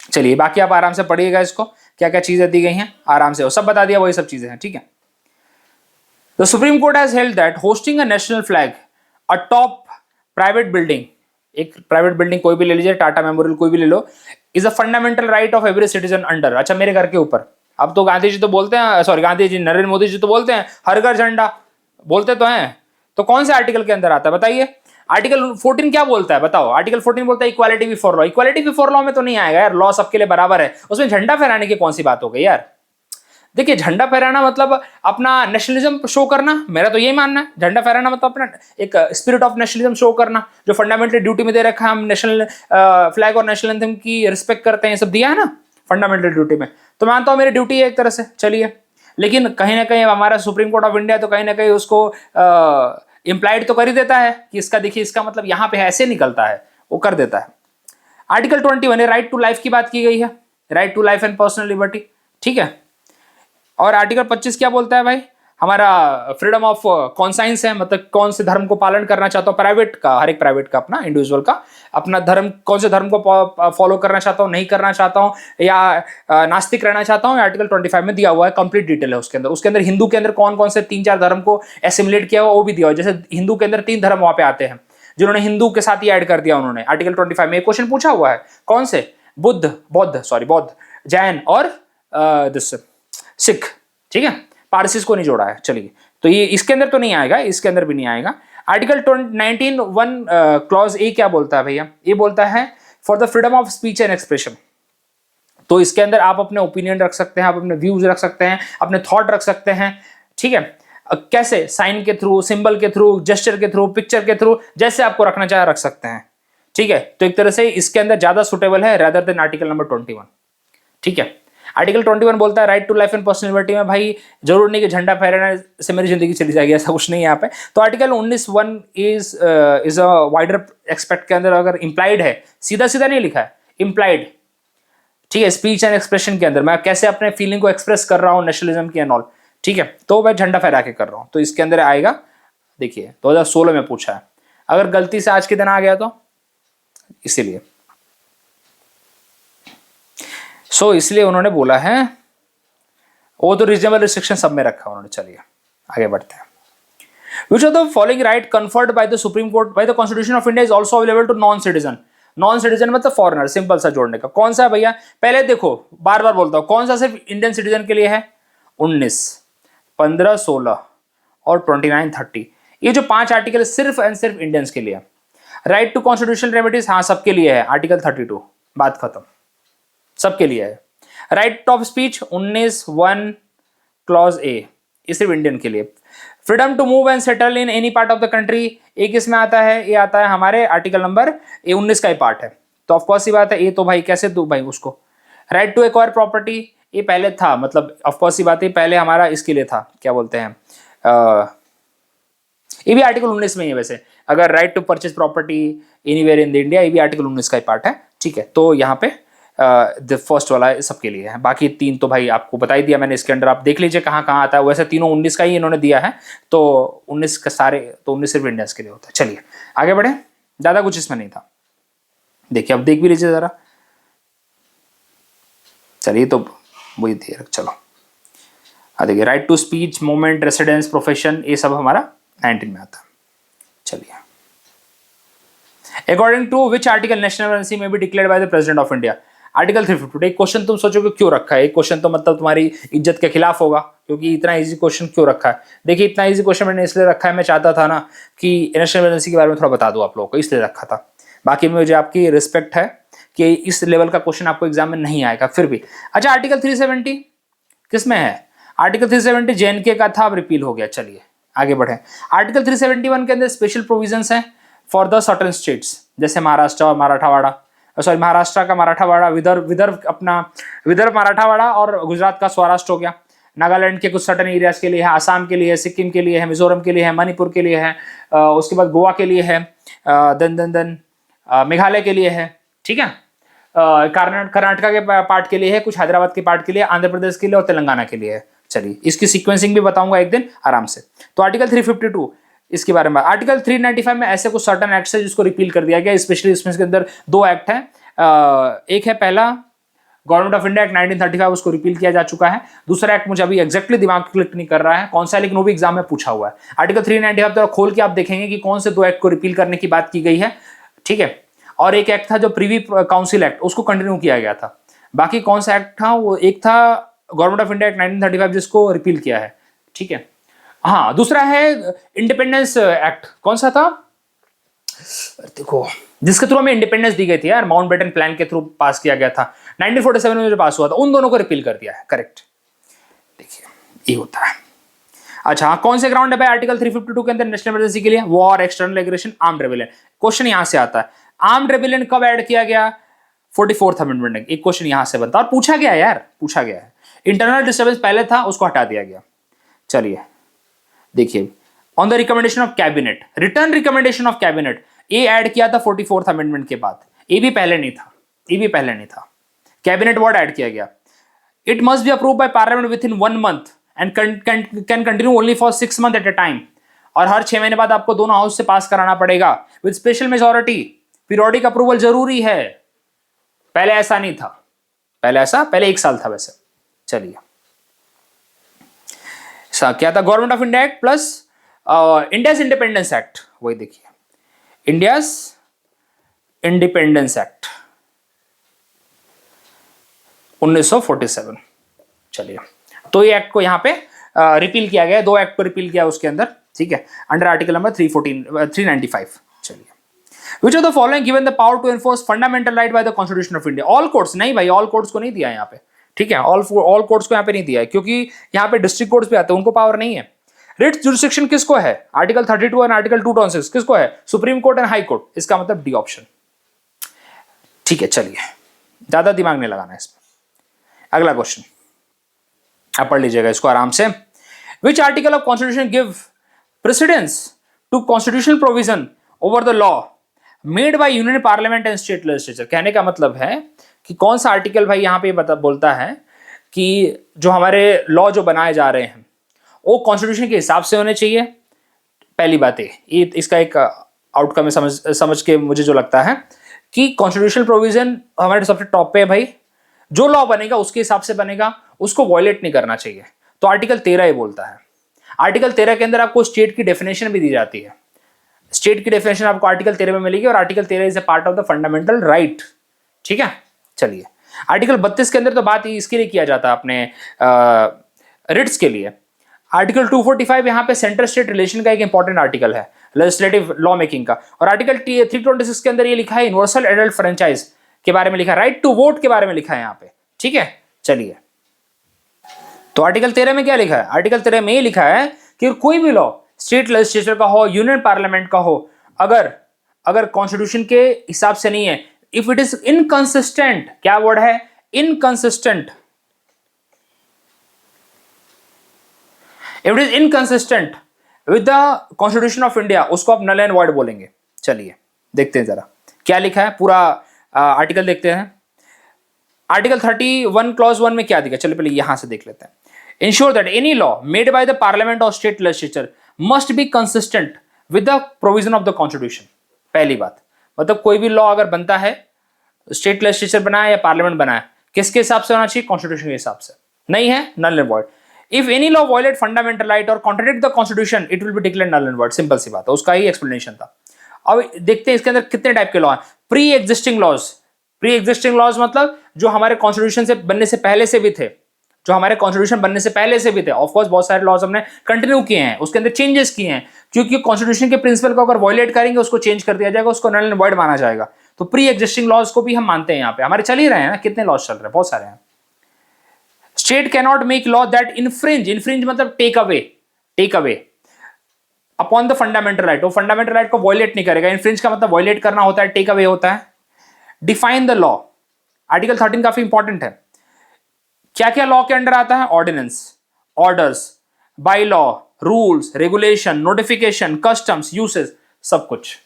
चलिए बाकी आप आराम से पढ़िएगा इसको, क्या क्या चीजें दी गई हैं आराम से, वो सब बता दिया, वही सब चीजें हैं, ठीक है। The supreme court has held that hoisting a national flag atop private building, एक प्राइवेट बिल्डिंग कोई भी ले लीजिए, टाटा मेमोरियल कोई भी ले लो, is a fundamental right of every citizen under, अच्छा मेरे घर के ऊपर, अब तो गांधी जी तो बोलते हैं, सॉरी गांधी जी, नरेंद्र मोदी जी तो बोलते हैं हर घर झंडा, बोलते तो हैं, तो कौन से आर्टिकल के अंदर आता है बताइए? आर्टिकल 14 क्या बोलता है बताओ? आर्टिकल 14 बोलता है equality before law, equality before law में तो नहीं आएगा यार, लॉ सबके लिए बराबर है, उसमें झंडा फहराने की कौन सी बात हो गई यार? देखिए झंडा फहराना मतलब अपना नेशनलिज्म शो करना, मेरा तो यही मानना है, झंडा फहराना मतलब अपना एक स्पिरिट ऑफ नेशनलिज्म शो करना, जो फंडामेंटल ड्यूटी में दे रखा है, हम नेशनल फ्लैग और नेशनल एंथम की रिस्पेक्ट करते हैं, ये सब दिया है ना फंडामेंटल ड्यूटी में, तो मानता हूँ मेरी ड्यूटी है एक तरह से, चलिए। लेकिन कहीं ना कहीं हमारा सुप्रीम कोर्ट ऑफ इंडिया तो कहीं ना कहीं उसको इंप्लाइड तो कर ही देता है कि इसका देखिए इसका मतलब यहाँ पे ऐसे निकलता है, वो कर देता है। आर्टिकल 21 राइट टू लाइफ की बात की गई है, right to life and personal liberty, ठीक है। और आर्टिकल 25 क्या बोलता है भाई? हमारा फ्रीडम ऑफ कॉन्साइंस है, मतलब कौन से धर्म को पालन करना चाहता हूँ, प्राइवेट का, हर एक प्राइवेट का अपना इंडिविजुअल का अपना धर्म, कौन से धर्म को फॉलो करना चाहता हूँ, नहीं करना चाहता हूँ, या नास्तिक रहना चाहता हूँ, आर्टिकल 25 में दिया हुआ है, कंप्लीट डिटेल है उसके अंदर। उसके अंदर हिंदू के अंदर कौन कौन से 3-4 धर्म को एसिमुलेट किया हुआ वो भी दिया हुआ है, जैसे हिंदू के अंदर 3 धर्म वहां पे आते हैं, जिन्होंने हिंदू के साथ ही ऐड कर दिया उन्होंने, आर्टिकल 25 में एक क्वेश्चन पूछा हुआ है, कौन से? बौद्ध, जैन और सिख, ठीक है, पारसीज को नहीं जोड़ा है, चलिए, तो ये इसके अंदर तो नहीं आएगा, इसके अंदर भी नहीं आएगा। आर्टिकल 19(1) क्लॉज ए क्या बोलता है भैया? ये बोलता है for the freedom of speech and expression, तो इसके अंदर आप अपने ओपिनियन रख सकते हैं, आप अपने व्यूज रख सकते हैं, अपने थॉट रख सकते हैं, ठीक है। कैसे? साइन के थ्रू, सिंबल के थ्रू, जेस्चर के थ्रू, पिक्चर के थ्रू, जैसे आपको रखना चाहे रख सकते हैं, ठीक है। तो एक तरह से इसके अंदर ज्यादा सुटेबल है रेदर देन आर्टिकल नंबर 21, ठीक है। आर्टिकल 21 बोलता है right to life and personal liberty में भाई जरूर नहीं कि झंडा फहराने से मेरी जिंदगी चली जाएगी, ऐसा कुछ नहीं है यहाँ पे। तो article 19(1) is a wider expect के अंदर अगर इंप्लाइड है, सीधा सीधा नहीं लिखा है, इंप्लाइड, ठीक है, स्पीच एंड एक्सप्रेशन के अंदर मैं कैसे अपने फीलिंग को एक्सप्रेस कर रहा हूँ नेशनलिज्म की एंड ऑल, ठीक है, तो मैं झंडा फहरा के कर रहा हूँ, तो इसके अंदर आएगा। देखिए 2016 में पूछा है, अगर गलती से आज के दिन आ गया तो इसीलिए इसलिए उन्होंने बोला है, वो तो रीजनेबल रिस्ट्रिक्शन सब में रखा उन्होंने। चलिए आगे बढ़ते हैं। Which of the following right conferred by the Supreme Court by the Constitution of India is also available to non-citizen? non-citizen मतलब फॉरेनर, सिंपल सा जोड़ने का। कौन सा है भैया? पहले देखो, बार बार बोलता हूं, कौन सा सिर्फ इंडियन सिटीजन के लिए है? 19, 15, 16 और 29, 30, ये जो 5 आर्टिकल सिर्फ एंड सिर्फ इंडियंस के लिए। राइट टू कॉन्स्टिट्यूशनल रेमेडीज, हाँ सबके लिए है, आर्टिकल 32, बात खत्म, सबके लिए है। Right of speech 19(1) clause A, ये सिर्फ इंडियन के लिए। Freedom to move and settle in any part of the country, एक इसमें आता है, ये आता है हमारे आर्टिकल नंबर 19 का ही पार्ट है, तो ऑफकोर्स ही बात है, ये तो भाई कैसे दो भाई उसको। राइट टू एक्वायर प्रॉपर्टी, ये पहले था, मतलब ऑफकोर्स ही बात है, पहले हमारा इसके लिए था, क्या बोलते हैं, ये भी आर्टिकल 19 में ही है वैसे। अगर right to purchase property anywhere in the India, ये भी आर्टिकल 19 का ही पार्ट है, ठीक है। तो यहाँ पे द फर्स्ट वाला सबके लिए है, बाकी 3 तो भाई आपको बता ही दिया मैंने, इसके अंदर आप देख लीजिए कहाँ कहाँ आता है, वैसे तीनों 19 का ही इन्होंने दिया है, तो 19 का सारे, तो 19 सिर्फ इंडियंस के लिए होता है। चलिए आगे बढ़े, ज्यादा कुछ इसमें नहीं था, देखिए अब देख भी लीजिए जरा, चलिए तो वही दिया, चलो देखिए, right to speech, movement, residence, profession, ये सब हमारा 19 में आता है। चलिए, according to which article national emergency में be declared by the president of India, article 352। एक क्वेश्चन तुम सोचोगे क्यों रखा है, एक क्वेश्चन तो मतलब तुम्हारी इज्जत के खिलाफ होगा, क्योंकि इतना इजी क्वेश्चन क्यों रखा है? देखिए इतना इजी क्वेश्चन मैंने इसलिए रखा है, मैं चाहता था ना कि नेशनल इमरजेंसी के बारे में थोड़ा बता दूं आप लोगों को, इसलिए रखा था। बाकी मुझे आपकी रिस्पेक्ट है कि इस लेवल का क्वेश्चन आपको एग्जाम में नहीं आएगा फिर भी। अच्छा, आर्टिकल 370 किस में है? आर्टिकल 370 JNK का था, अब रिपील हो गया। चलिए आगे बढ़े। आर्टिकल 371 के अंदर स्पेशल प्रोविजंस हैं फॉर द सर्टेन स्टेट्स, जैसे महाराष्ट्र और मराठवाड़ा, सॉरी महाराष्ट्र का मराठावाड़ा, विदर्भ अपना विदर्भ मराठावाड़ा, और गुजरात का सौराष्ट्र हो गया। नागालैंड के कुछ सर्टन एरियाज के लिए है, आसाम के लिए है, सिक्किम के लिए है, मिजोरम के लिए है, मणिपुर के लिए है, उसके बाद गोवा के लिए है, देन मेघालय के लिए है, ठीक है, कर्नाटका के पार्ट के लिए है, कुछ हैदराबाद के पार्ट के लिए, आंध्र प्रदेश के लिए और तेलंगाना के लिए है। चलिए इसकी सीक्वेंसिंग भी बताऊंगा एक दिन आराम से। तो आर्टिकल 352 इसके बारे में। आर्टिकल 395 में ऐसे कुछ सर्टन एक्ट्स है जिसको रिपील कर दिया गया, स्पेशली इसमें के अंदर दो एक्ट है। एक है पहला गवर्नमेंट ऑफ इंडिया एक्ट 1935, उसको रिपील किया जा चुका है। दूसरा एक्ट मुझे अभी एग्जैक्टली दिमाग क्लिक नहीं कर रहा है कौन सा है, लेकिन वो भी एग्जाम में पूछा हुआ है। आर्टिकल 395 तो खोल के आप देखेंगे कि कौन से दो एक्ट को रिपील करने की बात की गई है, ठीक है। और एक एक्ट था जो प्रीवी काउंसिल एक्ट, उसको कंटिन्यू किया गया था। बाकी कौन सा एक्ट था, वो एक था गवर्नमेंट ऑफ इंडिया एक्ट 1935 जिसको रिपील किया है, ठीक है। हाँ, दूसरा है इंडिपेंडेंस एक्ट, कौन सा था देखो, जिसके थ्रू हमें इंडिपेंडेंस दी गई थी यार, माउंटबेटन प्लान के थ्रू पास किया गया था 1947 में जो पास हुआ था, उन दोनों को रिपील कर दिया है, करेक्ट। देखिए ये होता है। अच्छा, कौन से ग्राउंड है भाई आर्टिकल 352 के अंदर नेशनल इमरजेंसी के लिए? War, external aggression, armed rebellion. Question यहां से आता है, आर्म्ड रेबेलियन कब ऐड किया गया? 44th अमेंडमेंट में। एक क्वेश्चन यहां से बनता है और पूछा गया है यार, पूछा गया है। इंटरनल डिस्टर्बेंस पहले था, उसको हटा दिया गया। चलिए देखिए, on the recommendation of cabinet, return recommendation of cabinet, ये ऐड किया था 44th अमेंडमेंट के बाद। ये भी पहले नहीं था, ये भी पहले नहीं था। कैबिनेट वर्ड ऐड किया गया। It must be approve by parliament within 1 month and can continue only for 6 month at a time. और हर 6 महीने बाद आपको दोनों हाउस से पास कराना पड़ेगा with special majority. Periodic approval जरूरी है, पहले ऐसा नहीं था, पहले 1 साल था वैसे। चलिए क्या था? Government of India act plus India's independence act, वही देखिए, इंडियाज इंडिपेंडेंस एक्ट 1947। चलिए, तो ये एक्ट को यहां पे रिपील किया गया, 2 एक्ट को रिपील किया उसके अंदर, ठीक है, अंडर आर्टिकल नंबर 395। चलिए, which of the following given the power to enforce fundamental right by the constitution of India? All courts नहीं भाई, ऑल कोर्ट्स को नहीं दिया यहाँ पे, ठीक है, ऑल कोर्ट्स को यहाँ पे नहीं दिया है, क्योंकि यहाँ पे डिस्ट्रिक्ट कोर्ट्स भी आते हैं, उनको पावर नहीं है। रिट जुरिस्डिक्शन किसको है? आर्टिकल 32 और आर्टिकल 226 किसको है? Supreme court and high court. इसका मतलब डी ऑप्शन, ठीक है। चलिए, ज्यादा दिमाग नहीं लगाना इसमें। अगला क्वेश्चन आप पढ़ लीजिएगा इसको आराम से। Which article of constitution give precedence to constitutional provision over the law made by union parliament and state legislature? कहने का मतलब है कि कौन सा आर्टिकल भाई यहाँ पे बोलता है कि जो हमारे लॉ जो बनाए जा रहे हैं वो कॉन्स्टिट्यूशन के हिसाब से होने चाहिए। पहली बात ये इसका एक आउटकम है, समझ के मुझे जो लगता है कि कॉन्स्टिट्यूशनल प्रोविजन हमारे सबसे टॉप पे है भाई, जो लॉ बनेगा उसके हिसाब से बनेगा, उसको वॉयलेट नहीं करना चाहिए। तो आर्टिकल 13 ये बोलता है। आर्टिकल 13 के अंदर आपको स्टेट की डेफिनेशन भी दी जाती है। स्टेट की डेफिनेशन आपको आर्टिकल 13 में मिलेगी, और article 13 is a part of the fundamental right, ठीक है। चलिए, आर्टिकल 32 के अंदर तो बात इसके लिए किया जाता है अपने रिट्स के लिए। आर्टिकल 245 यहाँ पे सेंट्रल स्टेट रिलेशन का एक इंपॉर्टेंट आर्टिकल है, लेजिस्लेटिव लॉ मेकिंग का। और आर्टिकल 326 के अंदर ये लिखा है यूनिवर्सल एडल्ट फ्रेंचाइज के बारे में लिखा है, राइट टू वोट के बारे में लिखा है यहाँ पे, ठीक है। चलिए, तो आर्टिकल 13 में क्या लिखा है? आर्टिकल 13 में ये लिखा है कि कोई भी लॉ स्टेट लेजिस्लेचर का हो, यूनियन पार्लियामेंट का हो, अगर कॉन्स्टिट्यूशन के हिसाब से नहीं है, इफ इट इज इनकंसिस्टेंट, क्या वर्ड है? Inconsistent. If it is inconsistent with the constitution of India, उसको आप नल एंड वॉइड बोलेंगे। चलिए देखते हैं जरा क्या लिखा है, पूरा आर्टिकल देखते हैं। आर्टिकल 31 क्लॉज 1 में क्या दिखा, चलिए पहले यहां से देख लेते हैं। Ensure that any law made by the parliament और state legislature must be consistent with the provision of the constitution. पहली बात, मतलब कोई भी लॉ अगर बनता है, स्टेट लेजिस्लेचर बनाए या पार्लियामेंट बनाए, किसके हिसाब से होना चाहिए? कॉन्स्टिट्यूशन के हिसाब से। नहीं है, null and void. If any law violate fundamental right or contradict the constitution, it will be declared null and void. Simple सी बात है, उसका ही एक्सप्लेनेशन था। अब देखते हैं इसके अंदर कितने टाइप के लॉ हैं। Pre existing laws, pre existing laws मतलब जो हमारे कॉन्स्टिट्यूशन से बनने से पहले से भी थे, जो हमारे कॉन्स्टिट्यूशन बनने से पहले से भी थे। ऑफ कोर्स बहुत सारे लॉज हमने कंटिन्यू किए हैं, उसके अंदर चेंजेस किए हैं, क्योंकि कॉन्स्टिट्यूशन के प्रिंसिपल को अगर वॉयलेट करेंगे उसको चेंज कर दिया जाएगा, उसको नल एंड वॉइड माना जाएगा। तो प्री एग्जिस्टिंग लॉज को भी हम मानते हैं। यहाँ पे हमारे चल ही रहे हैं ना, कितने लॉज चल रहे हैं, बहुत सारे हैं। State can not make law that infringe मतलब take away upon the fundamental right. वो फंडामेंटल राइट को वॉयलेट नहीं करेगा। इनफ्रिंज का मतलब वॉयलेट करना होता है, टेक अवे होता है। Define the law. आर्टिकल 13 काफी इंपॉर्टेंट है। क्या क्या लॉ के अंडर आता है? Ordinance, orders, bylaw, rules, regulation, notification, customs, usage, सब कुछ,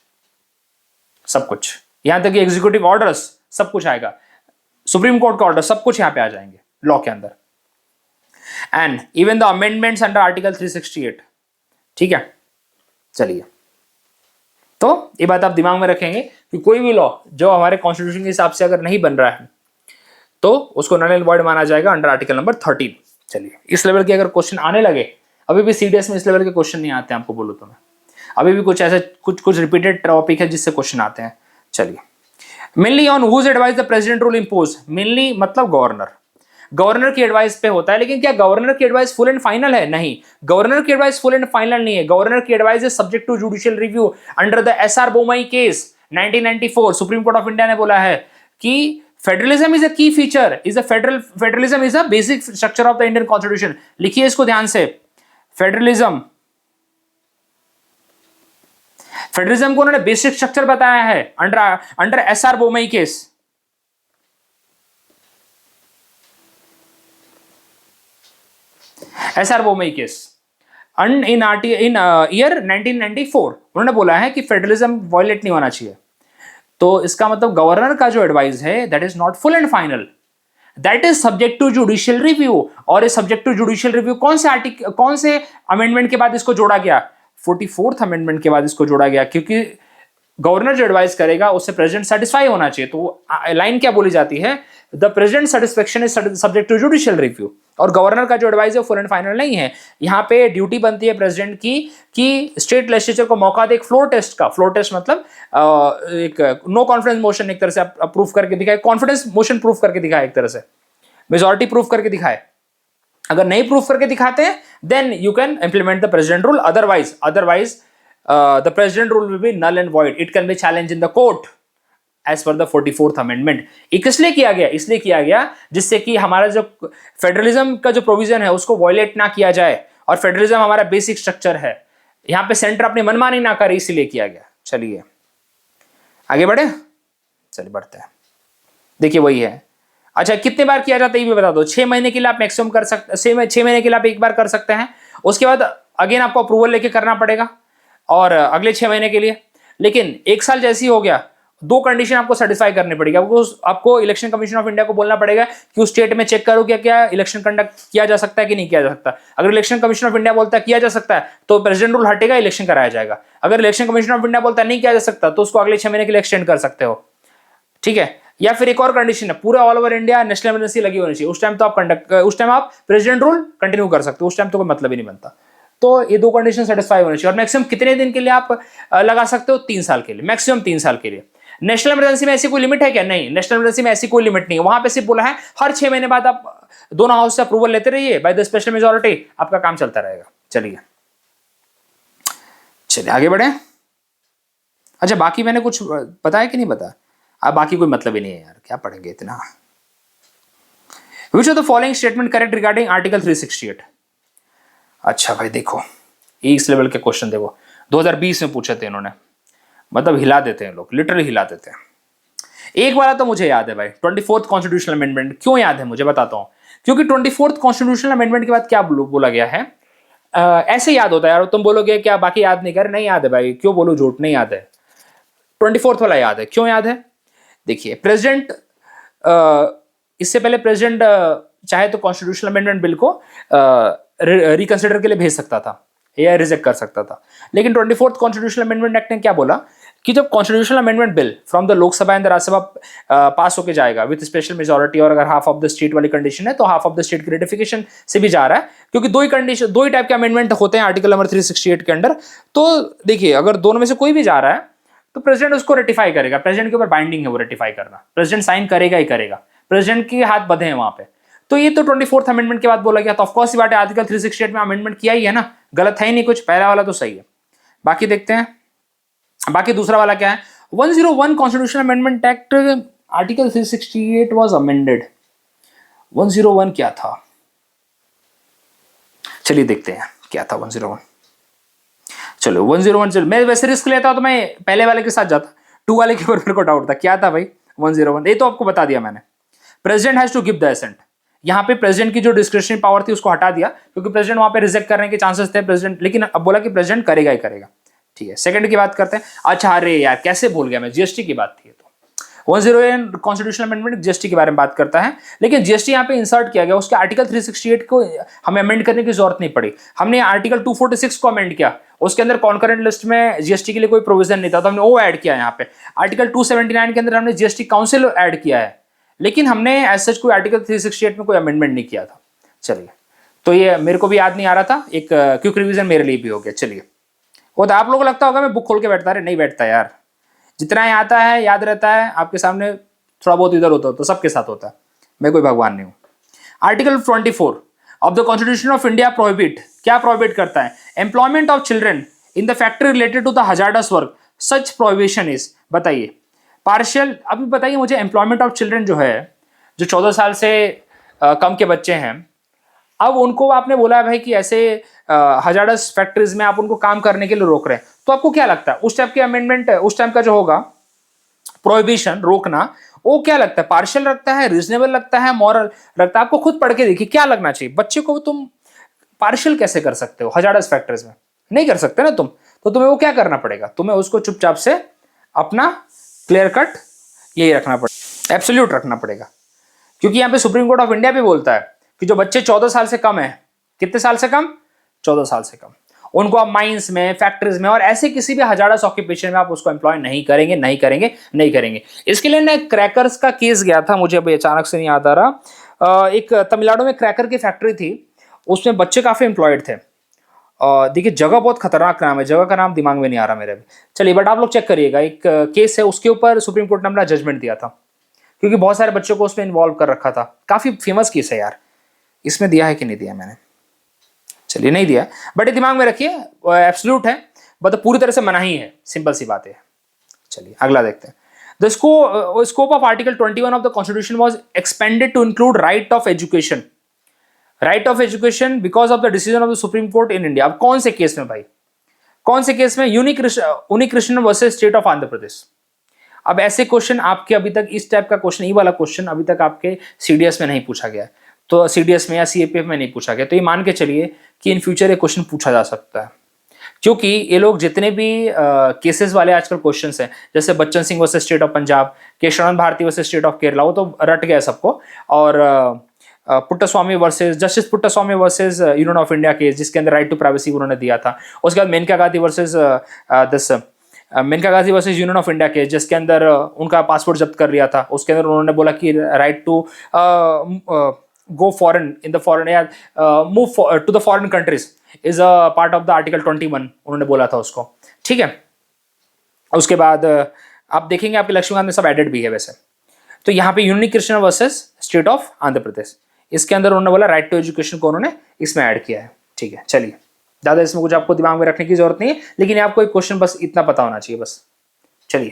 सब कुछ, यहां तक कि एग्जीक्यूटिव ऑर्डर्स, सब कुछ आएगा, सुप्रीम कोर्ट का ऑर्डर, सब कुछ यहां पे आ जाएंगे लॉ के अंदर। And even the amendments under article 368। ठीक है, चलिए, तो ये बात आप दिमाग में रखेंगे कि कोई भी लॉ जो हमारे कॉन्स्टिट्यूशन के हिसाब से अगर नहीं बन रहा है तो उसको नल एंड वॉइड माना जाएगा अंडर आर्टिकल नंबर 13। चलिए, इस लेवल के अगर क्वेश्चन आने लगे, अभी भी सीडीएस में इस लेवल के क्वेश्चन नहीं आते हैं, आपको बोलूं तो मैं, अभी भी कुछ ऐसे कुछ रिपीटेड टॉपिक है जिससे क्वेश्चन आते हैं। चलिए, mainly on whose advice the president rule impose, mainly मतलब गवर्नर, गवर्नर की एडवाइस पे होता है। लेकिन क्या गवर्नर की एडवाइस फुल एंड फाइनल है? नहीं, गवर्नर की एडवाइस फुल एंड फाइनल नहीं है। गवर्नर की advice is subject to judicial review under the SR Bommai case 1994। Supreme Court of India ने बोला है कि federalism is a key feature, is a federalism is a basic structure of the Indian constitution. लिखिए इसको ध्यान से, फेडरलिज्म को उन्होंने बेसिक स्ट्रक्चर बताया है under SR Bommai case. SR Bommai case in year 1994 उन्होंने बोला है कि फेडरलिज्म वायलेट नहीं होना चाहिए। तो इसका मतलब गवर्नर का जो एडवाइस है that is not full and final, that is subject to judicial review. और इस सब्जेक्ट टू जुडिशियल रिव्यू कौन से अमेंडमेंट के बाद इसको जोड़ा गया? 44th अमेंडमेंट के बाद इसको जोड़ा गया, क्योंकि गवर्नर जो एडवाइस करेगा उससे प्रेसिडेंट सेटिस्फाई होना चाहिए। तो लाइन क्या बोली जाती है? The president satisfaction is subject to judicial review. और गवर्नर का जो एडवाइस है फुल एंड फाइनल नहीं है। यहां पे ड्यूटी बनती है प्रेसिडेंट की कि स्टेट लेजिस्लेचर को मौका दे एक फ्लोर टेस्ट का। फ्लोर टेस्ट मतलब एक नो कॉन्फिडेंस मोशन एक तरह से प्रूफ करके दिखाए, कॉन्फिडेंस मोशन प्रूफ करके दिखाए, एक तरह से मेजॉरिटी प्रूफ करके दिखाए। अगर नहीं प्रूफ करके दिखाते हैं then you can implement the president rule, otherwise the president rule will be null and void. It can be challenged in the court as per the 44th amendment. इसलिए किया गया जिससे कि हमारा जो फेडरलिज्म का जो प्रोविजन है उसको वायलेट ना किया जाए, और फेडरलिज्म हमारा बेसिक स्ट्रक्चर है, यहां पे सेंटर अपनी मनमानी ना करे, इसलिए किया गया। चलिए आगे बढ़े, चलिए बढ़ते हैं। देखिए वही है। अच्छा, कितने बार किया जाता है ये भी बता दो। 6 महीने के लिए आप मैक्सिमम कर सकते, 6 महीने के लिए आप एक बार कर सकते हैं, उसके बाद अगेन आपको अप्रूवल लेके करना पड़ेगा, और अगले 6 महीने के लिए। लेकिन 1 साल जैसे ही हो गया, 2 कंडीशन आपको सेटिस्फाई करनी पड़ेगी। आपको इलेक्शन कमीशन ऑफ इंडिया को बोलना पड़ेगा कि उस स्टेट में चेक करो क्या इलेक्शन कंडक्ट किया जा सकता है कि नहीं किया जा सकता। अगर इलेक्शन कमीशन ऑफ इंडिया बोलता है किया जा सकता है तो प्रेसिडेंट रूल हटेगा, इलेक्शन कराया जाएगा। अगर इलेक्शन कमीशन ऑफ इंडिया बोलता है नहीं किया जा सकता तो उसको अगले 6 महीने के लिए एक्सटेंड कर सकते हो। ठीक है, या फिर एक और कंडीशन है, पूरा all over India national emergency लगी होनी चाहिए। उस टाइम आप प्रेसिडेंट रूल कंटिन्यू कर सकते हो, उस टाइम तो कोई मतलब ही नहीं बनता। तो ये 2 कंडीशन सेटिस्फाई होनी चाहिए। और मैक्सिमम कितने दिन के लिए आप लगा सकते हो? 3 साल के लिए, मैक्सिमम 3 साल के लिए। नेशनल इमरजेंसी में ऐसी कोई लिमिट है क्या? नहीं, नेशनल इमरजेंसी में ऐसी कोई लिमिट नहीं है। वहां पे सिर्फ बोला है हर 6 महीने बाद आप दोनों हाउस से अप्रूवल लेते रहिए बाय द स्पेशल मेजॉरिटी, आपका काम चलता रहेगा। चलिए आगे बढ़े। अच्छा, बाकी मैंने कुछ बताया कि नहीं बताया? अब बाकी कोई मतलब ही नहीं है यार, क्या पढ़ेंगे इतना। Which of the following statement correct regarding article 368? अच्छा भाई देखो, इस लेवल के क्वेश्चन देखो 2020 में पूछे थे इन्होंने, मतलब हिला देते हैं लोग, लिटरली हिला देते हैं। एक बार तो मुझे याद है भाई, 24th कॉन्स्टिट्यूशनल अमेंडमेंट। क्यों याद है मुझे बताता हूं, क्योंकि 24th कॉन्स्टिट्यूशनल अमेंडमेंट के बाद क्या बोला गया है, ऐसे याद होता है यार। तुम बोलोगे क्या बाकी याद नहीं कर? नहीं याद है भाई, क्यों बोलूं झूठ, नहीं याद है। 24th वाला याद है। क्यों याद है? देखिए, प्रेसिडेंट इससे पहले प्रेसिडेंट चाहे तो कॉन्स्टिट्यूशनल अमेंडमेंट बिल को रिकंसिडर के लिए भेज सकता था या रिजेक्ट कर सकता था। लेकिन 24th कॉन्स्टिट्यूशनल अमेंडमेंट एक्ट ने क्या बोला कि जब constitutional amendment bill from the Lok Sabha and the Rajya Sabha pass होके जाएगा विद स्पेशल मेजॉरिटी, और अगर हाफ ऑफ द स्टेट वाली कंडीशन है तो हाफ ऑफ द स्टेट की रेटिफिकेशन से भी जा रहा है, क्योंकि दो ही टाइप के अमेंडमेंट होते हैं आर्टिकल नंबर 368 के अंडर। तो देखिए, अगर दोनों में से कोई भी जा रहा है तो प्रेसिडेंट उसको रेटिफाई करेगा। प्रेसिडेंट के ऊपर बाइंडिंग है वो रेटिफाई करना, प्रेसिडेंट साइन करेगा ही करेगा, प्रेसिडेंट के हाथ बंधे हैं वहां पे। तो ये तो 24th अमेंडमेंट के बाद बोला गया, तो ऑफकोर्स बात है आर्टिकल 368 में अमेंडमेंट किया ही है ना, गलत है ही नहीं कुछ, पहला वाला तो सही है। बाकी देखते हैं, बाकी दूसरा वाला क्या है। 101 constitutional amendment act article 368 was amended. 101 क्या था, चलिए देखते हैं क्या था 101। चलो 101 चलो, मैं वैसे रिस्क लेता तो मैं पहले वाले के साथ जाता, 2 वाले के ऊपर मेरे को डाउट था क्या था भाई। 101, ये तो आपको बता दिया मैंने। President has to give the assent, यहाँ पे प्रेसिडेंट की जो डिस्क्रिप्शनरी पावर थी उसको हटा दिया, क्योंकि प्रेसिडेंट वहां पे रिजेक्ट करने के चांसेस थे प्रेसिडेंट, लेकिन अब बोला कि प्रेसिडेंट करेगा ही करेगा। ठीक है, सेकंड की बात करते हैं। अच्छा अरे यार कैसे भूल गया मैं, जीएसटी की बात थी। तो 101 कॉन्स्टिट्यूशनल अमेंडमेंट जीएसटी के बारे में बात करता है, लेकिन जीएसटी यहाँ पे इंसर्ट किया गया, उसके आर्टिकल 368 को हमें अमेंड करने की जरूरत नहीं पड़ी। हमने आर्टिकल 246 को अमेंड किया, उसके अंदर कॉन्करेंट लिस्ट में जीएसटी के लिए कोई प्रोविजन नहीं था, तो हमने वो ऐड किया यहाँ पे। आर्टिकल 279 के अंदर हमने जीएसटी काउंसिल ऐड किया है, लेकिन हमने एज सच कोई आर्टिकल 368 में कोई अमेंडमेंट नहीं किया था। चलिए, तो ये मेरे को भी याद नहीं आ रहा था, एक क्विक रिवीजन मेरे लिए भी हो गया। चलिए, वो तो आप लोगों को लगता होगा मैं बुक खोल के बैठता है, नहीं बैठता यार, जितना आता है याद रहता है, आपके सामने थोड़ा बहुत इधर होता है तो सबके साथ होता है, मैं कोई भगवान नहीं हूं। Article 24 of the constitution of India prohibit, क्या प्रोहिबिट करता है? Employment of children in the factory related to the hazardous work, such prohibition is, बताइए पार्शियल। अभी बताइए मुझे, एम्प्लॉयमेंट ऑफ चिल्ड्रन जो है, जो 14 साल से कम के बच्चे हैं, अब उनको आपने बोला है भाई कि ऐसे हजार्डस फैक्ट्रीज में आप उनको काम करने के लिए रोक रहे हैं, तो आपको क्या लगता है उस टाइप के अमेंडमेंट, उस टाइप का जो होगा प्रोहिबिशन, रोकना, वो क्या लगता है? पार्शियल लगता है, रीजनेबल लगता है, मॉरल लगता है? आपको खुद पढ़ के देखिए क्या लगना चाहिए। बच्चे को तुम पार्शियल कैसे कर सकते हो हजार्डस फैक्ट्रीज में? नहीं कर सकते ना तुम, तो तुम्हें वो क्या करना पड़ेगा? तुम्हें उसको चुपचाप से अपना क्लियर कट यही रखना पड़ेगा, एब्सोल्यूट रखना पड़ेगा, क्योंकि यहाँ पे सुप्रीम कोर्ट ऑफ इंडिया भी बोलता है कि जो बच्चे 14 साल से कम है, कितने साल से कम? 14 साल से कम, उनको आप माइंस में, फैक्ट्रीज में और ऐसे किसी भी हजार्डस ऑक्यूपेशन में आप उसको एम्प्लॉय नहीं करेंगे, नहीं करेंगे, नहीं करेंगे। इसके लिए ना क्रैकर्स का केस गया था, मुझे अभी अचानक से नहीं याद आ रहा, एक तमिलनाडु में क्रैकर की फैक्ट्री थी, उसमें बच्चे काफी एम्प्लॉयड थे। देखिए जगह बहुत खतरनाक नाम है, जगह का नाम दिमाग में नहीं आ रहा मेरे भी, चलिए, बट आप लोग चेक करिएगा, एक केस है, उसके ऊपर सुप्रीम कोर्ट ने अपना जजमेंट दिया था, क्योंकि बहुत सारे बच्चों को उसमें इन्वॉल्व कर रखा था। काफी फेमस केस है यार, इसमें दिया है कि नहीं दिया मैंने, चलिए नहीं दिया, बट ये दिमाग में रखिए, एब्सोल्यूट है, बट पूरी तरह से मना ही है, सिंपल सी बात है। चलिए अगला देखते हैं। The scope of article 21 of the constitution was expanded to include right of education, right of education because of the decision of the supreme Court in India. अब कौन से केस में भाई, कौन से केस में? उनिकृष्णन versus state of Andhra Pradesh. अब ऐसे क्वेश्चन आपके अभी तक, इस टाइप का क्वेश्चन, ये वाला क्वेश्चन अभी तक आपके सीडीएस में नहीं पूछा गया, तो सीडीएस में या सीएपीएफ में नहीं पूछा गया, तो ये मान के चलिए कि इन फ्यूचर ये क्वेश्चन पूछा जा सकता है, क्योंकि ये लोग जितने भी केसेस वाले आजकल क्वेश्चंस हैं, जैसे Bachan Singh versus state of Punjab, Kesavananda Bharati versus state of Kerala, वो तो रट गया सबको, और Puttaswamy versus, justice Puttaswamy versus union of India case, जिसके अंदर राइट टू प्राइवेसी उन्होंने दिया था। उसके बाद Maneka Gandhi versus Maneka Gandhi versus union of India case, जिसके अंदर उनका पासपोर्ट जब्त कर लिया था, उसके अंदर उन्होंने बोला कि right to go foreign in the foreign या move to the foreign countries is a part of the article 21, उन्होंने बोला था उसको, ठीक है। उसके बाद आप देखेंगे आपके लक्ष्मीकांत में सब एडेड भी है वैसे। तो यहाँ पे उनिकृष्णन versus state of Andhra Pradesh, इसके अंदर उन्होंने बोला राइट टू एजुकेशन को उन्होंने इसमें ऐड किया है, ठीक है। चलिए, ज़्यादा इसमें कुछ आपको दिमाग में रखने की जरूरत नहीं है, लेकिन आपको एक क्वेश्चन बस इतना पता होना चाहिए बस। चलिए,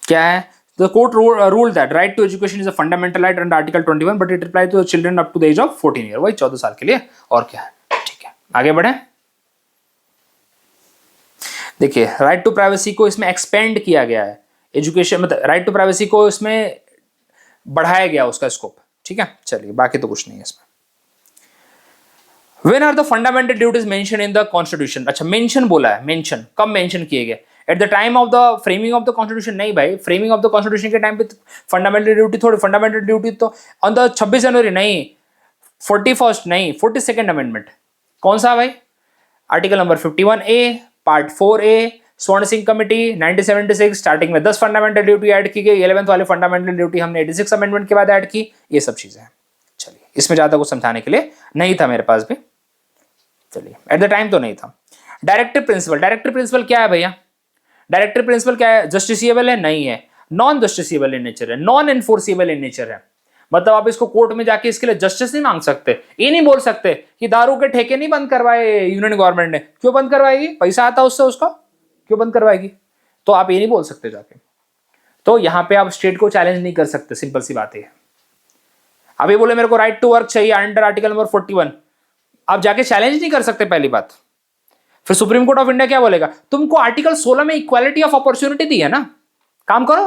क्या है? The court ruled that right to education is a fundamental right under Article 21, but it applies to children up to the age of 14 years, वही 14 साल के लिए, और क्या है, ठीक है। आगे बढ़े, देखिए राइट टू प्राइवेसी को इसमें एक्सपेंड किया गया है, एजुकेशन मतलब राइट टू प्राइवेसी को इसमें बढ़ाया गया उसका स्कोप, ठीक है। चलिए, बाकी तो कुछ नहीं है इसमें। When are the fundamental duties mentioned in the constitution? अच्छा, मेंशन बोला है, मेंशन कब मेंशन किए गए? At the time of the framing of the constitution? नहीं भाई, फ्रेमिंग ऑफ द कॉन्स्टिट्यूशन के टाइम पे फंडामेंटल ड्यूटी थोड़ी, फंडामेंटल ड्यूटी तो ऑन द 26 जनवरी नहीं, 41st नहीं, 42nd अमेंडमेंट। कौन सा भाई? Article number 51A part 4A, स्वर्ण सिंह कमेटी 1976, स्टार्टिंग में 10 फंडामेंटल ड्यूटी ऐड की गई, 11th वाले फंडामेंटल ड्यूटी हमने 86 अमेंडमेंट के बाद ऐड की, ये सब चीजें हैं। चलिए, इसमें ज्यादा कुछ समझाने के लिए नहीं था मेरे पास भी, चलिए, एट द टाइम तो नहीं था। डायरेक्टिव प्रिंसिपल, डायरेक्टिव प्रिंसिपल क्या है भैया? डायरेक्टिव प्रिंसिपल क्या है? जस्टिसिएबल है? नहीं है, नॉन जस्टिसिएबल इन नेचर है, नॉन एनफोर्सिबल इन नेचर है। मतलब आप इसको कोर्ट में जाके इसके लिए जस्टिस नहीं मांग सकते, ये नहीं बोल सकते कि दारू के ठेके नहीं बंद करवाए यूनियन गवर्नमेंट ने, क्यों बंद करवाएगी? पैसा आता उससे, उसका क्यों बंद करवाएगी? तो आप ये नहीं बोल सकते जाके, तो यहां पे आप स्टेट को चैलेंज नहीं कर सकते, सिंपल सी बात है। अब ये बोले मेरे को राइट टू वर्क चाहिए अंडर आर्टिकल नंबर 41, आप जाके चैलेंज नहीं कर सकते, पहली बात। फिर सुप्रीम कोर्ट ऑफ इंडिया क्या बोलेगा, तुमको आर्टिकल 16 में इक्वालिटी ऑफ अपॉर्चुनिटी दी है ना, काम करो,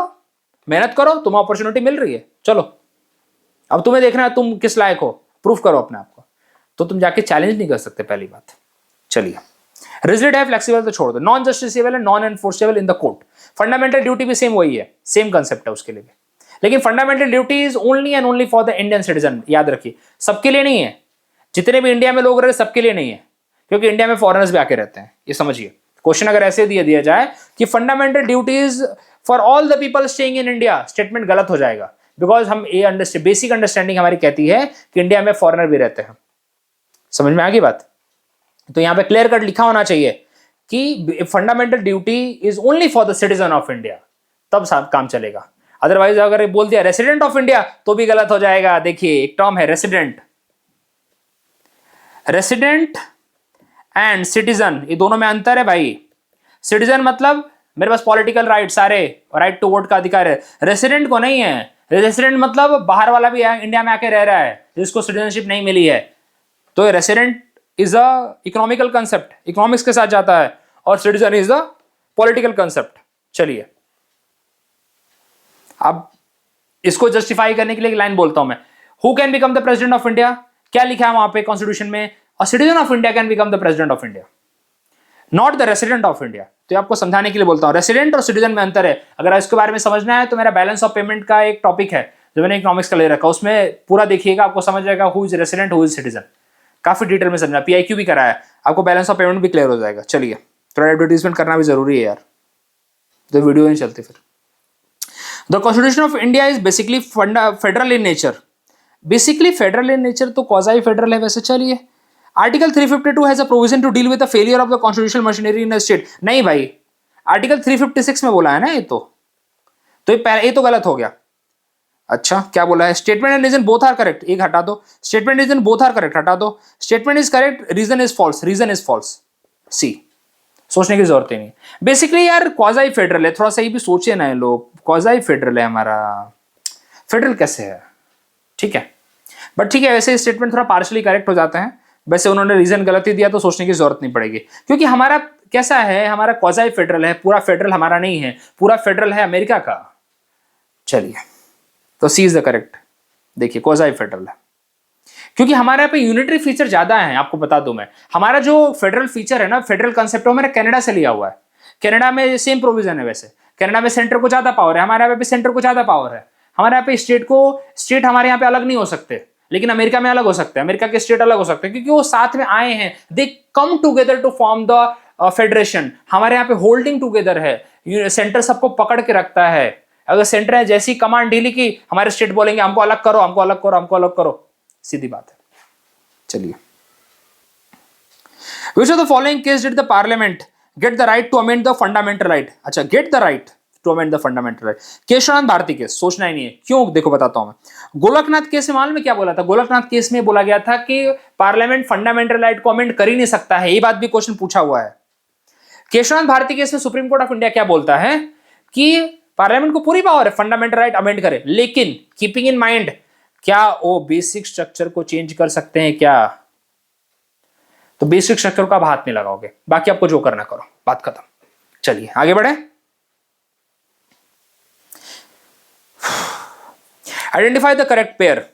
मेहनत करो, तुम्हें अपॉर्चुनिटी मिल रही है, चलो अब तुम्हें देखना है तुम किस लायक हो, प्रूफ करो अपने आप को, तो तुम जाके चैलेंज नहीं कर सकते, पहली बात। चलिए, रिजिड है, फ्लेक्सिबल तो छोड़ दो, नॉन जस्टिसेबल है, non enforceable in the court. Fundamental duty भी सेम वही है, सेम कंसेप्ट है उसके लिए भी, लेकिन fundamental duty is only and only for the Indian citizen, याद रखिए, सबके लिए नहीं है, जितने भी इंडिया में लोग रहे सबके लिए नहीं है, क्योंकि इंडिया में फॉरेनर्स भी आके रहते हैं, ये समझिए। क्वेश्चन अगर ऐसे दिया जाए कि fundamental duties for all the people staying in India, statement गलत हो जाएगा, बिकॉज हम ये बेसिक अंडरस्टैंडिंग हमारी कहती है कि इंडिया में फॉरेनर भी रहते हैं। समझ में आ गई बात? तो यहां पे क्लियर कट लिखा होना चाहिए कि fundamental duty is only for the citizen of India, तब साथ काम चलेगा। अदरवाइज अगर बोल दिया रेसिडेंट ऑफ इंडिया तो भी गलत हो जाएगा। देखिए, एक टर्म है रेसिडेंट, रेसिडेंट एंड सिटीजन, ये दोनों में अंतर है भाई। सिटीजन मतलब मेरे पास पॉलिटिकल राइट, सारे राइट टू वोट का अधिकार है, रेसिडेंट को नहीं है। रेसिडेंट मतलब बाहर वाला भी इंडिया में आके रह रहा है जिसको सिटीजनशिप नहीं मिली है, तो resident is a economical concept, economics के साथ जाता है, और citizen is the political concept. चलिए, अब इसको जस्टिफाई करने के लिए एक लाइन बोलता हूं मैं, who can become the president of India, क्या लिखा है वहां पे कॉन्स्टिट्यूशन में, a citizen of India can become the president of India, not the resident of India. तो आपको समझाने के लिए बोलता हूं, रेसिडेंट और सिटीजन में अंतर है। अगर इसके बारे में समझना है तो मेरा बैलेंस ऑफ पेमेंट का एक टॉपिक है जो मैंने इकोनॉमिक्स का ले रखा है, उसमें पूरा देखिएगा, आपको समझ जाएगा who is resident, who is citizen, काफी डिटेल में समझना, पीआईक्यू भी करा है, आपको बैलेंस ऑफ पेमेंट भी क्लियर हो जाएगा। चलिए, थोड़ा एडवर्टीजमेंट करना भी जरूरी है यार, तो वीडियो नहीं चलती फिर। The constitution of India is basically federal in nature, basically federal in nature तो क्वाज़ी फेडरल है वैसे। चलिए, article 352 has a provision to deal with the failure of the constitutional machinery in a state. नहीं भाई, आर्टिकल 356 में बोला है ना, ये तो गलत हो गया। अच्छा, क्या बोला है, statement and reason both are correct, एक हटा दो, statement reason both are correct हटा दो, statement is correct, reason is false, reason is false, C. सोचने की जरूरत ही नहीं। बेसिकली यार क्वाज़ी फेडरल है, थोड़ा सा ये भी सोचे ना लोग, क्वाज़ी फेडरल है हमारा, फेडरल कैसे है, ठीक है, बट ठीक है, वैसे स्टेटमेंट थोड़ा पार्शली करेक्ट हो जाते हैं, वैसे उन्होंने रीजन गलत ही दिया तो सोचने की जरूरत नहीं पड़ेगी, क्योंकि हमारा कैसा है, हमारा क्वाज़ी फेडरल है, पूरा फेडरल हमारा नहीं है, पूरा फेडरल है अमेरिका का। चलिए, तो सी इज द करेक्ट। देखिए, क्वाज़ी फेडरल है, क्योंकि हमारे यहाँ पे यूनिटरी फीचर ज्यादा है। आपको बता दूं मैं, हमारा जो फेडरल फीचर है ना, फेडरल कंसेप्ट है, मैंने कनाडा से लिया हुआ है। कनाडा में सेम प्रोविजन है वैसे, कनाडा में सेंटर को ज्यादा पावर है, हमारे यहाँ पे सेंटर को ज्यादा पावर है। हमारे यहाँ पे स्टेट हमारे यहाँ पे अलग नहीं हो सकते, लेकिन अमेरिका में अलग हो सकते हैं, अमेरिका के स्टेट अलग हो सकते हैं, क्योंकि वो साथ में आए हैं, they come together to form the federation. हमारे यहाँ पे होल्डिंग टुगेदर है, सेंटर सबको पकड़ के रखता है। अगर सेंटर है जैसी कमांड ढीली की, हमारे स्टेट बोलेंगे हमको अलग करो, हमको अलग करो, हमको अलग करो, सीधी बात है। चलिए, which of the following case did the parliament get the right to amend the fundamental right? अच्छा, get the right to amend the fundamental right, Kesavananda Bharati case, सोचना ही नहीं है क्यों, देखो बताता हूं मैं। गोलकनाथ केस में मालूम है क्या बोला था, गोलकनाथ केस में बोला गया था कि पार्लियामेंट फंडामेंटल राइट को अमेंड कर ही नहीं सकता है, ये बात भी क्वेश्चन पूछा हुआ है। केशवानंद भारती केस में सुप्रीम कोर्ट ऑफ इंडिया क्या बोलता है कि पार्लियामेंट को पूरी पावर है फंडामेंटल राइट अमेंड करे, लेकिन कीपिंग इन माइंड, क्या वो बेसिक स्ट्रक्चर को चेंज कर सकते हैं क्या? तो बेसिक स्ट्रक्चर को आप हाथ नहीं लगाओगे, बाकी आपको जो करना करो, बात खत्म। चलिए आगे बढ़े। Identify the correct pair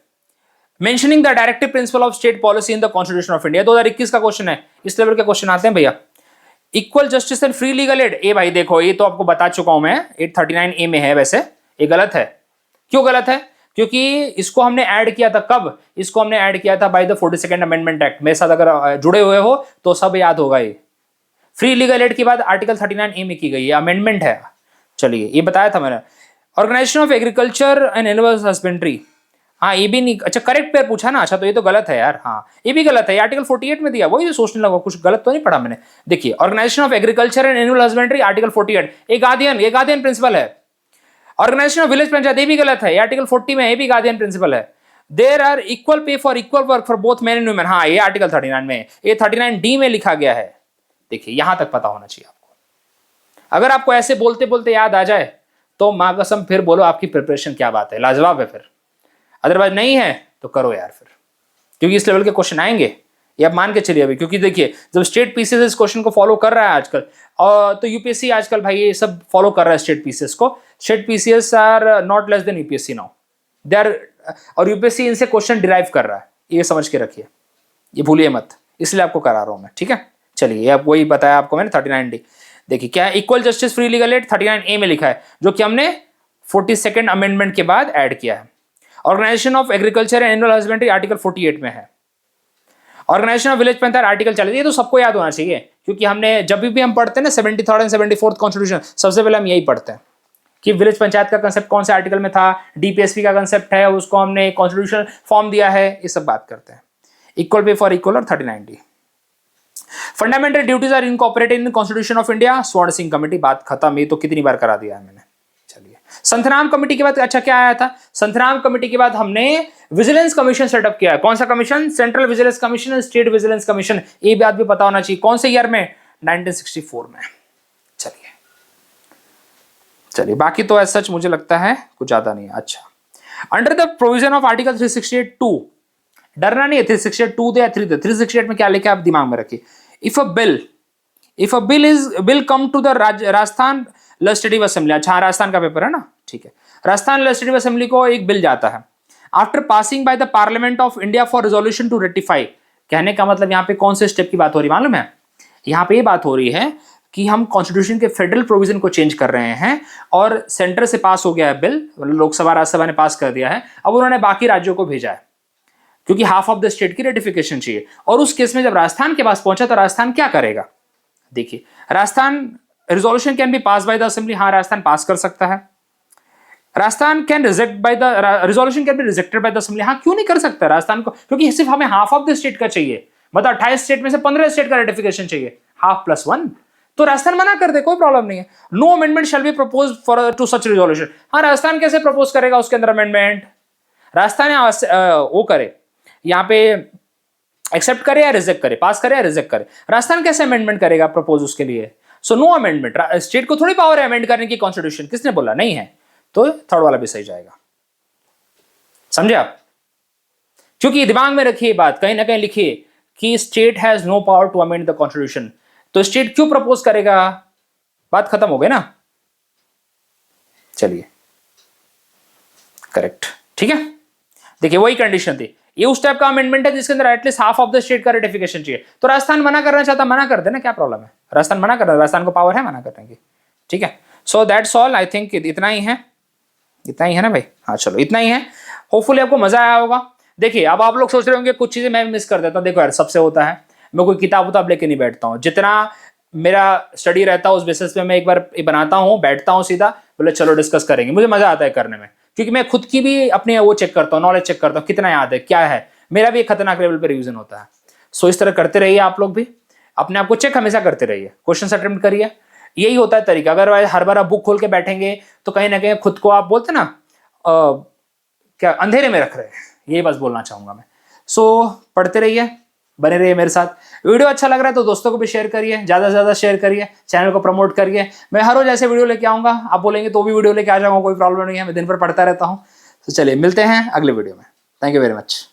mentioning the directive principle of state policy in the constitution of India. 2021 का क्वेश्चन है, इस लेवल के क्वेश्चन आते हैं भैया। Equal justice and free legal aid, ए भाई देखो, ये तो आपको बता चुका हूं मैं, 839A में है, वैसे ये गलत है। क्यों गलत है? क्योंकि इसको हमने ऐड किया था कब? इसको हमने ऐड किया था by the 42nd amendment act. मेरे साथ अगर जुड़े हुए हो तो सब याद होगा। ये फ्री लीगल एड की बात आर्टिकल 39A में की गई है, अमेंडमेंट है। चलिए, ये बताया था मैंने। Organisation of agriculture and animal husbandry, हाँ ये भी नहीं, अच्छा करेक्ट पेयर पूछा ना, अच्छा तो ये तो गलत है यार, हाँ ये भी गलत है, ये आर्टिकल 48 में दिया, वही तो सोचने लगा कुछ गलत तो नहीं पढ़ा मैंने। देखिए, organisation of agriculture and animal husbandry article 48, ये गार्डियन प्रिंसिपल है। ऑर्गेनाइजेशन ऑफ विलेज पंचायत, ये भी गलत है, ये आर्टिकल 40 में, ये भी गार्डियन प्रिंसिपल है। There are equal pay for equal work for both men and women, हाँ ये आर्टिकल 39 में, ये 39D में लिखा गया है। देखिए, यहां तक पता होना चाहिए आपको। अगर आपको ऐसे बोलते बोलते याद आ जाए तो मां कसम फिर बोलो आपकी प्रिपरेशन क्या बात है, लाजवाब है फिर। अदरवाइज नहीं है तो करो यार फिर, क्योंकि इस लेवल के क्वेश्चन आएंगे, ये आप मान के चलिए अभी, क्योंकि देखिए जब स्टेट पीसीएस इस क्वेश्चन को फॉलो कर रहा है आजकल, और तो यूपीएससी आजकल भाई ये सब फॉलो कर रहा है स्टेट पीसीएस को। State PCS are not less than UPSC now, they are, और यूपीएससी इनसे क्वेश्चन डिराइव कर रहा है, ये समझ के रखिए, ये भूलिए मत, इसलिए आपको करा रहा हूं मैं, ठीक है। चलिए अब वही बताया आपको मैंने 39D। देखिए क्या है, equal justice free legal add 39A में लिखा है, जो कि हमने 42nd अमेंडमेंट के बाद ऐड किया है। Organisation of agriculture and animal husbandry article 48 में है। Organisation of village panchayat article 40, ये तो सबको याद होना चाहिए, क्योंकि हमने जब भी हम पढ़ते हैं ना 73rd एंड 74th कॉन्स्टिट्यूशन, सबसे पहले हम यही पढ़ते हैं कि विलेज पंचायत का कंसेप्ट कौन से आर्टिकल में था, डीपीएसपी का कंसेप्ट है, उसको हमने कॉन्स्टिट्यूशनल फॉर्म दिया है, ये सब बात करते हैं। इक्वल पे फॉर इक्वल और 39D। Fundamental duties are incorporated in constitution of India, Swaran Singh committee, बात खत्म, ये तो कितनी बार करा दिया है मैंने। चलिए संतराम कमेटी के बाद अच्छा क्या आया था, संतराम कमेटी के बाद हमने विजिलेंस कमीशन सेटअप किया है। कौन सा commission, central vigilance commission, state vigilance commission, ये बात भी पता होना चाहिए, कौन से ईयर में, 1964 में। चलिए चलिए बाकी तो ऐसा सच मुझे लगता है कुछ ज्यादा नहीं है। अच्छा, under the provision of article 368(2), डरना नहीं है, 368(2) दे या 3 दे, 368 में क्या लेके आप दिमाग में रखिए, if a bill come to the Rajasthan legislative assembly, अच्छा राजस्थान का पेपर है ना, ठीक है, राजस्थान लेजिस्लेटिव असेंबली को एक बिल जाता है, after passing by the parliament of India for resolution to ratify. कहने का मतलब यहाँ पे कौन से स्टेप की बात हो रही है मालूम है, यहाँ पे ये बात हो रही है कि हम कॉन्स्टिट्यूशन के फेडरल प्रोविजन को चेंज कर रहे हैं, और सेंटर से पास हो गया है बिल, लोकसभा राज्यसभा ने पास कर दिया है, अब उन्होंने बाकी राज्यों को भेजा है, क्योंकि हाफ ऑफ द स्टेट की रेटिफिकेशन चाहिए। और उस केस में जब राजस्थान के पास पहुंचा तो राजस्थान क्या करेगा, देखिए Rajasthan, resolution can be pass by the assembly, हाँ राजस्थान पास कर सकता है। Rajasthan can reject by the, resolution can be rejected by the assembly, हाँ क्यों नहीं कर सकता राजस्थान को, क्योंकि सिर्फ हमें हाफ ऑफ द स्टेट का चाहिए, मतलब 28 स्टेट में से 15 स्टेट का रेटिफिकेशन चाहिए, हाफ प्लस 1, तो राजस्थान मना कर दे, कोई प्रॉब्लम नहीं है। No amendment shall be propose for to such resolution, हाँ राजस्थान कैसे प्रपोज करेगा उसके अंदर अमेंडमेंट, राजस्थान वो करे, यहाँ पे एक्सेप्ट करे या रिजेक्ट करे, पास करे या रिजेक्ट करे, राजस्थान कैसे अमेंडमेंट करेगा प्रपोज उसके लिए, सो नो अमेंडमेंट, स्टेट को थोड़ी पावर है अमेंड करने की कॉन्स्टिट्यूशन, किसने बोला, नहीं है, तो थर्ड वाला भी सही जाएगा, समझे आप, क्योंकि दिमाग में रखिए बात, कहीं ना कहीं लिखिए कि state has no power to amend the constitution, तो स्टेट क्यों प्रपोज करेगा, बात खत्म हो गई ना। चलिए करेक्ट, ठीक है, देखिए वही कंडीशन थी, ये उस टाइप का अमेंडमेंट है जिसके अंदर at least half of the state का रेटिफिकेशन चाहिए, तो राजस्थान मना करना चाहता, मना कर देना, क्या प्रॉब्लम है, राजस्थान मना कर रहा है, राजस्थान को पावर है मना करने की, ठीक है। So that's all, I think इतना ही है, इतना ही है ना भाई, हाँ चलो इतना ही है, होपफुली आपको मजा आया होगा। देखिए अब आप लोग सोच रहे होंगे कुछ चीजें मैं मिस कर देता हूँ, देखो यार सबसे होता है, मैं कोई किताब उताब लेके नहीं बैठता हूँ, जितना मेरा स्टडी रहता है उस बेसिस पे मैं एक बार बनाता हूँ, बैठता हूँ सीधा, बोले चलो डिस्कस करेंगे, मुझे मजा आता है करने में, क्योंकि मैं खुद की भी अपने वो चेक करता हूँ, नॉलेज चेक करता हूँ, कितना याद है क्या है, मेरा भी एक खतरनाक लेवल पे रिवीजन होता है। सो इस तरह करते रहिए आप लोग भी, अपने आप को चेक हमेशा करते रहिए, क्वेश्चन अटेम्प्ट करिए, यही होता है तरीका। अगर हर बार आप बुक खोल के बैठेंगे तो कहीं ना कहीं खुद को आप बोलते ना क्या अंधेरे में रख रहे हैं, यही बस बोलना चाहूंगा मैं। सो पढ़ते रहिए, बने रहिए मेरे साथ, वीडियो अच्छा लग रहा है तो दोस्तों को भी शेयर करिए, ज्यादा से ज्यादा शेयर करिए, चैनल को प्रमोट करिए, मैं हर रोज ऐसे वीडियो लेके आऊंगा, आप बोलेंगे तो भी वीडियो लेके आ जाऊंगा, कोई प्रॉब्लम नहीं है, मैं दिन भर पढ़ता रहता हूँ। तो चलिए मिलते हैं अगले वीडियो में, थैंक यू वेरी मच।